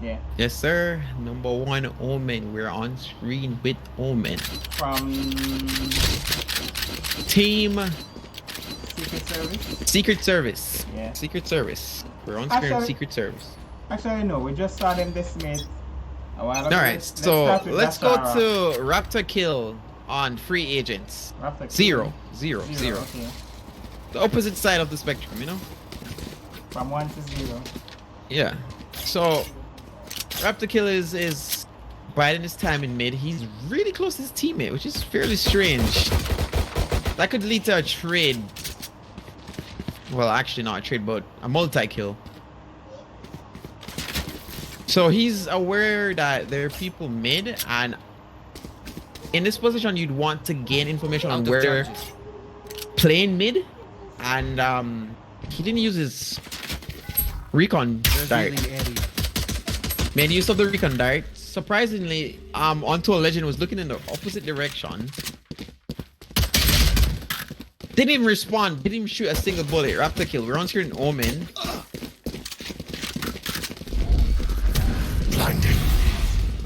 Yeah. Yes, sir. Number 1, Omen. We're on screen with Omen. From Team Secret Service. Secret Service. Yeah. Secret Service. We're on screen with Actually- Secret Service. Actually, no, we just saw them dismissed a while ago. Alright, so let's go to Raptor Kill on free agents. Zero. Zero. Okay. The opposite side of the spectrum, you know? From 1 to 0. Yeah. So Raptor Kill is biding his time in mid. He's really close to his teammate, which is fairly strange. That could lead to a trade. Well, actually not a trade, but a multi-kill. So he's aware that there are people mid, and in this position you'd want to gain information on where they're playing mid, and he didn't use his recon dart. Revealing area. Made use of the recon dart. Surprisingly, Onto a Legend was looking in the opposite direction. Didn't even respond, didn't even shoot a single bullet. Raptor Kill. We're on screen Omen.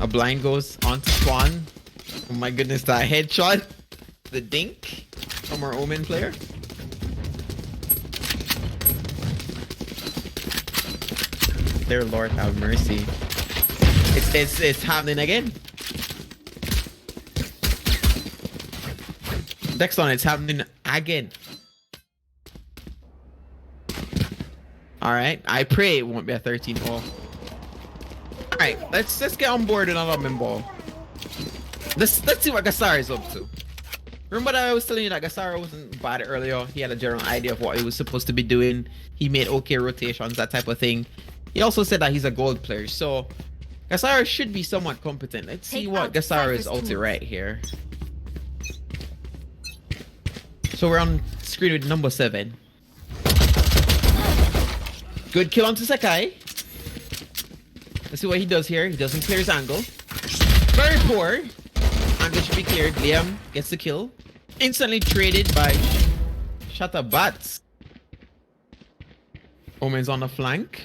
A blind goes on to Swan. Oh my goodness, that headshot. The dink from our Omen player. Dear Lord have mercy. It's happening again. Dexon, it's happening again. Alright, I pray it won't be a 13-0. Alright, let's get on board another admin ball. Let's see what Gasara is up to. Remember that I was telling you that Gasara wasn't bad earlier? He had a general idea of what he was supposed to be doing. He made okay rotations, that type of thing. He also said that he's a gold player, so Gasara should be somewhat competent. Let's see what Gasara is out to right here. So we're on screen with number 7. Good kill onto Sakai. Let's see what he does here. He doesn't clear his angle. Very poor. Angle should be cleared. Liam gets the kill. Instantly traded by Shutterbats. Omen's on the flank.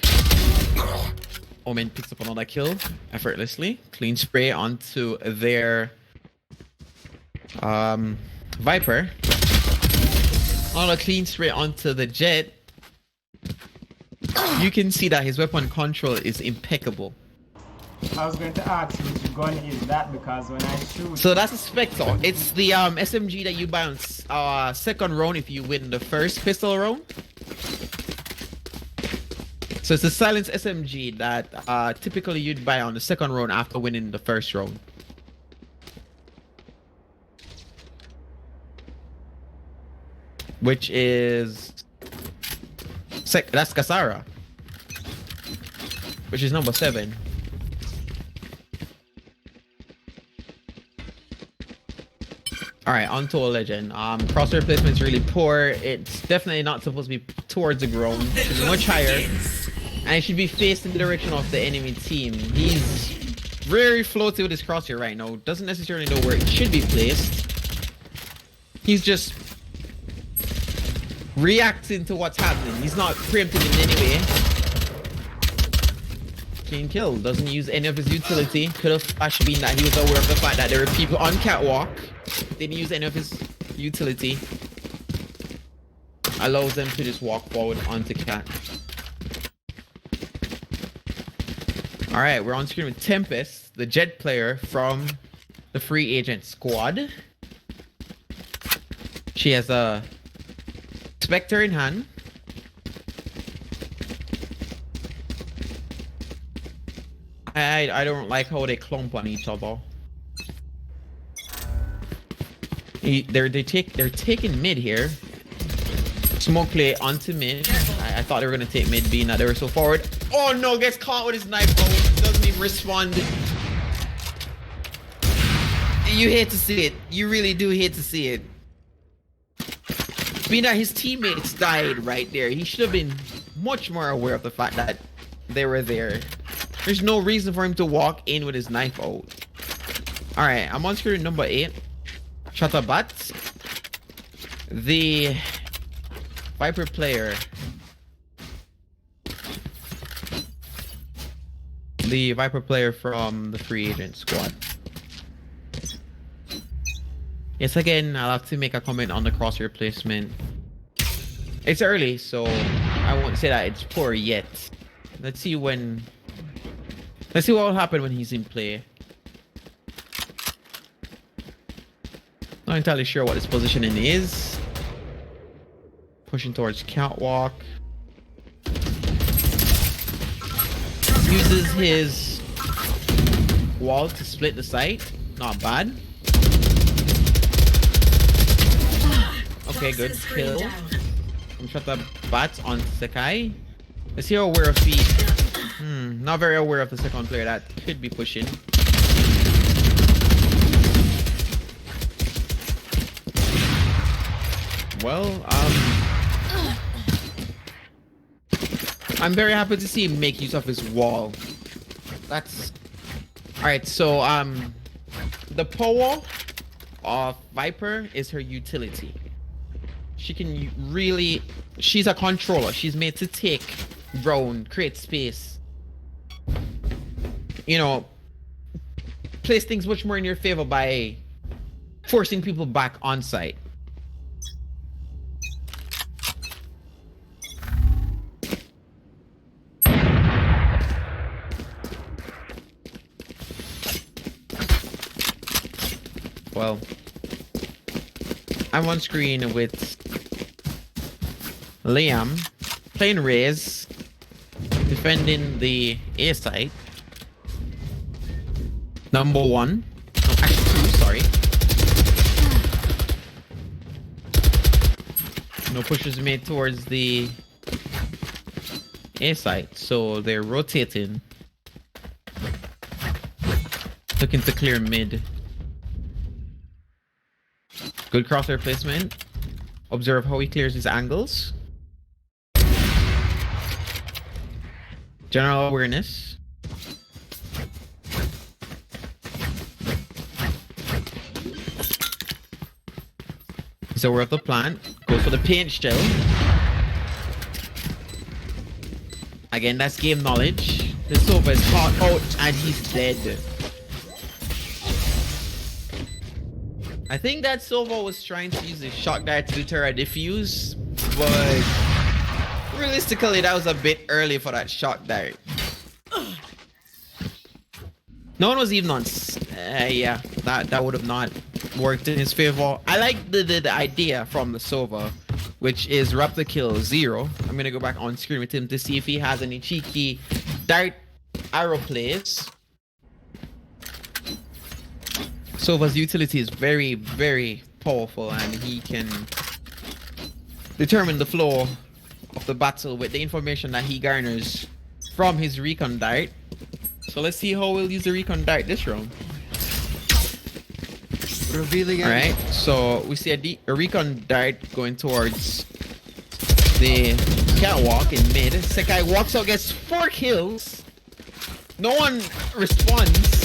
Omen picks up another kill effortlessly. Clean spray onto their Viper. Another clean spray onto the Jet. You can see that his weapon control is impeccable. I was going to ask which gun is that, because when I shoot... So that's a Spectre. It's the SMG that you buy on second round if you win the first pistol round. So it's a silenced SMG that typically you'd buy on the second round after winning the first round. Which is... that's Gasara. Which is number 7. Alright, onto a Legend. Crosshair placement is really poor. It's definitely not supposed to be towards the ground. It should be much higher. And it should be faced in the direction of the enemy team. He's very floaty with his crosshair right now. Doesn't necessarily know where it should be placed. He's just reacting to what's happening. He's not preempting in any way. Clean kill. Doesn't use any of his utility. Could have flash been that he was aware of the fact that there were people on catwalk. Didn't use any of his utility. Allows them to just walk forward onto cat. Alright, we're on screen with Tempest, the Jet player from the free agent squad. She has a Spectre in hand. I don't like how they clump on each other. They're taking mid here. Smoke play onto mid. I thought they were gonna take mid, being that they were so forward. Oh no, gets caught with his knife. Oh, doesn't even respond. You hate to see it. You really do hate to see it. Being that his teammates died right there, he should have been much more aware of the fact that they were there. There's no reason for him to walk in with his knife out. Alright, I'm on screen number 8. Shutabat. The Viper player. The Viper player from the free agent squad. Yes, again, I'll have to make a comment on the crosshair placement. It's early, so I won't say that it's poor yet. Let's see what will happen when he's in play. Not entirely sure what his positioning is. Pushing towards catwalk. Uses his wall to split the site. Not bad. Okay, good kill. I'm shot the bats on Sekai. Let's see how aware of feet. Not very aware of the second player that could be pushing. Well, I'm very happy to see him make use of his wall. That's alright. So the power of Viper is her utility. She can really, she's a controller. She's made to take ground, create space, you know, place things much more in your favor by forcing people back on site. Well, I'm on screen with Liam playing Raze, defending the A site. Number 1. No, actually 2, sorry. No pushes made towards the A site, so they're rotating. Looking to clear mid. Good crosshair placement. Observe how he clears his angles. General awareness. He's aware of the plant. Goes for the paint shell. Again, that's game knowledge. The Sova is caught out and he's dead. I think that Silva was trying to use his shock dart to deter a defuse, but realistically that was a bit early for that shock dart. No one was even on. Yeah, that would have not worked in his favor. I like the idea from the Sova, which is raptor kill 0. I'm gonna go back on screen with him to see if he has any cheeky dart arrow plays. Sova's utility is very, very powerful, and he can determine the flow of the battle with the information that he garners from his recon dart. So let's see how we'll use the recon dart this round. Revealing. Alright, so we see a recon dart going towards the catwalk in mid. Sekai walks out, gets 4 kills. No one responds.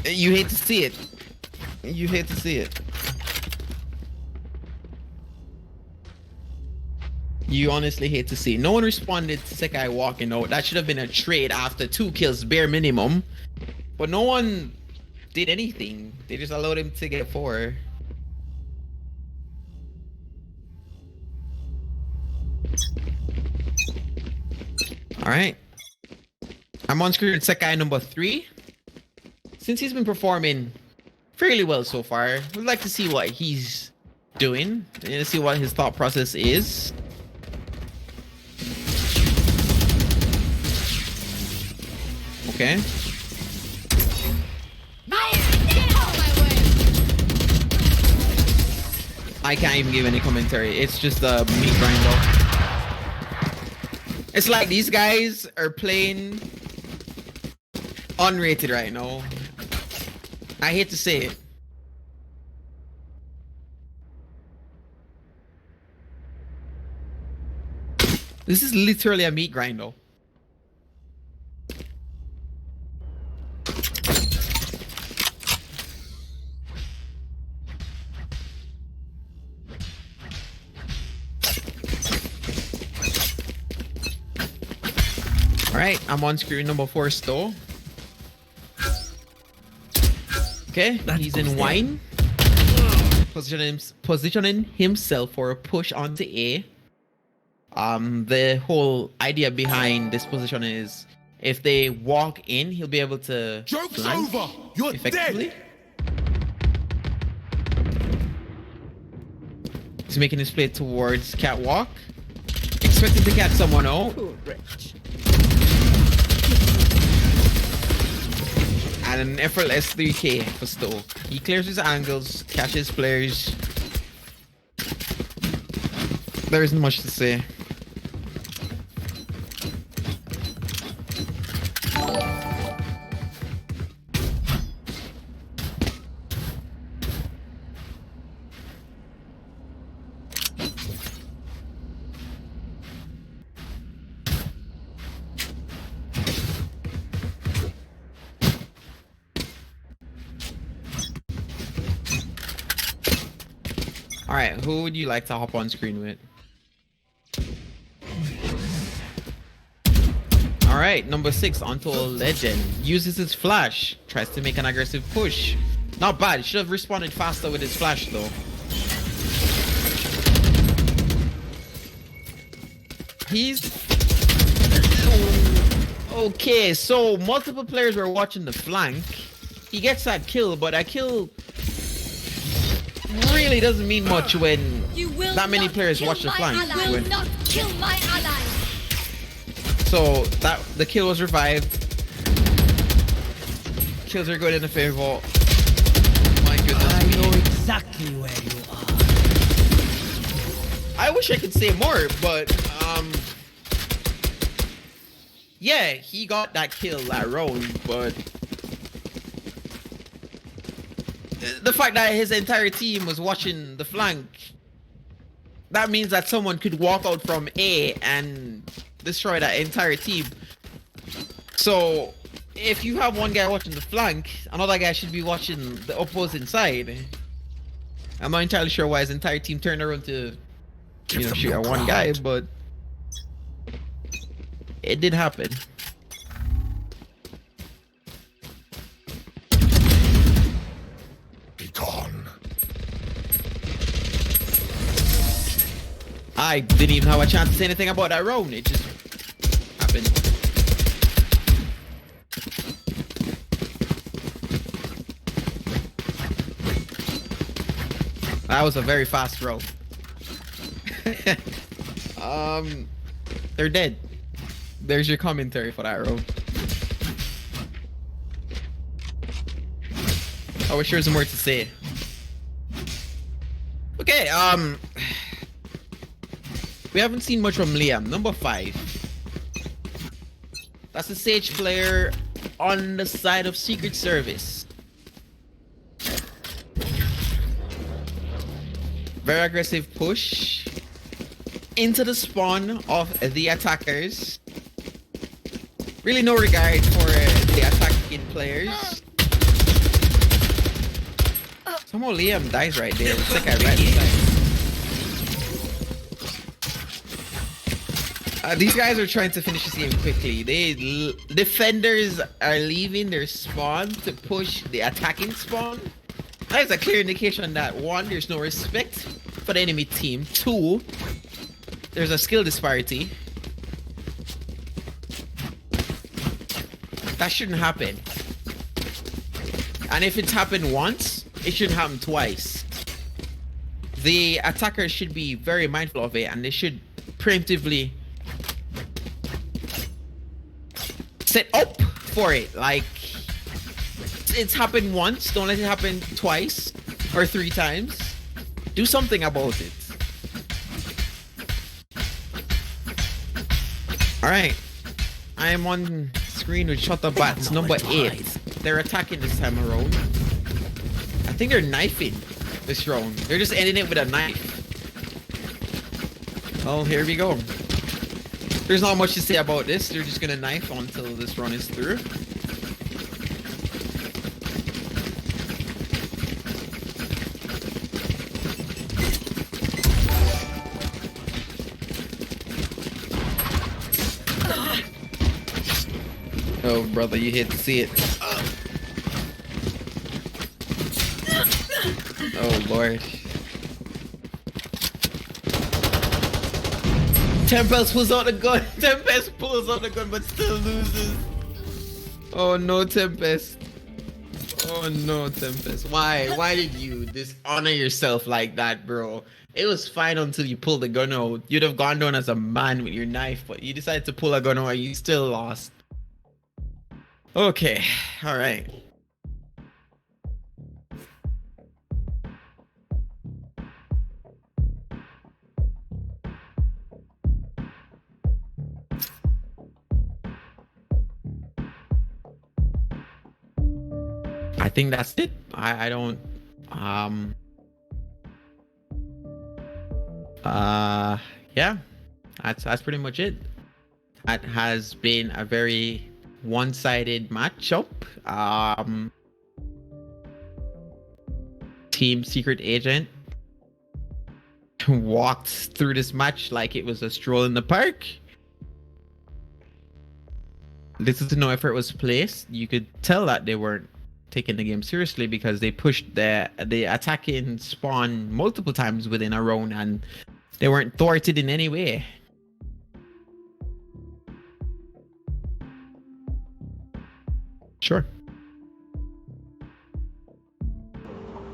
You hate to see it. You hate to see it. You honestly hate to see it. No one responded to Sekai walking out. That should have been a trade after 2 kills, bare minimum. But no one did anything. They just allowed him to get 4. Alright. I'm on screen with Sekai number 3. Since he's been performing fairly well so far. We'd like to see what he's doing and see what his thought process is. Okay. I can't even give any commentary. It's just a meat grinder. It's like these guys are playing unrated right now. I hate to say it. This is literally a meat grinder. Alright, I'm on screen number 4 still. Okay, he's in wine. Positioning himself for a push onto A. The whole idea behind this position is if they walk in, he'll be able to Joke's flank over! You're effectively. dead! He's making his play towards catwalk. Expecting to catch someone out. And an effortless 3k for Stowe. He clears his angles, catches players. There isn't much to say. Alright, who would you like to hop on screen with? Alright, number 6, Untold Legend. Uses his flash. Tries to make an aggressive push. Not bad. Should have responded faster with his flash though. He's... Okay, so multiple players were watching the flank. He gets that kill, but that kill really doesn't mean much when that many players watch the flank. So that the kill was revived. Kills are good in the favor. My goodness. I know exactly where you are. I wish I could say more, but yeah, he got that kill that round, but the fact that his entire team was watching the flank, that means that someone could walk out from A and destroy that entire team. So if you have one guy watching the flank, another guy should be watching the opposing side. I'm not entirely sure why his entire team turned around to, you know, shoot at one guy, but it did happen. Be gone. I didn't even have a chance to say anything about that round. It just happened. That was a very fast round. They're dead. There's your commentary for that round. I wish there was more to say. Okay, we haven't seen much from Liam, number 5. That's a Sage player on the side of Secret Service. Very aggressive push into the spawn of the attackers. Really no regard for the attacking players. Somehow Liam dies right there. It's like I right inside. These guys are trying to finish this game quickly. Defenders are leaving their spawn to push the attacking spawn. That is a clear indication that 1, there's no respect for the enemy team. 2, there's a skill disparity. That shouldn't happen. And if it's happened once, it shouldn't happen twice. The attacker should be very mindful of it, and they should preemptively set up for it. Like, it's happened once, don't let it happen twice or 3 times. Do something about it. Alright, I am on screen with Shutter Bats number 8. They're attacking this time around. I think they're knifing this round. They're just ending it with a knife. Well, here we go. There's not much to say about this. They're just gonna knife until this run is through. Oh, brother, you hate to see it. Oh, Lord. Tempest pulls out the gun. Tempest pulls out the gun, but still loses. Oh, no, Tempest. Oh, no, Tempest. Why? Why did you dishonor yourself like that, bro? It was fine until you pulled the gun out. You'd have gone down as a man with your knife, but you decided to pull a gun out and you still lost. Okay, all right. I think that's it. I don't yeah, that's pretty much it. That has been a very one-sided matchup. Team Secret Agent walked through this match like it was a stroll in the park. Little to no effort was placed. You could tell that they weren't taking the game seriously because they pushed the attacking spawn multiple times within a round and they weren't thwarted in any way. Sure.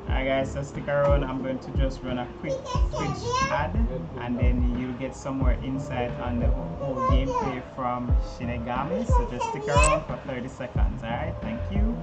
Alright guys, so stick around. I'm going to just run a quick Twitch ad and then you'll get some more insight on the whole gameplay from Shinigami. So just stick around for 30 seconds, alright? Thank you.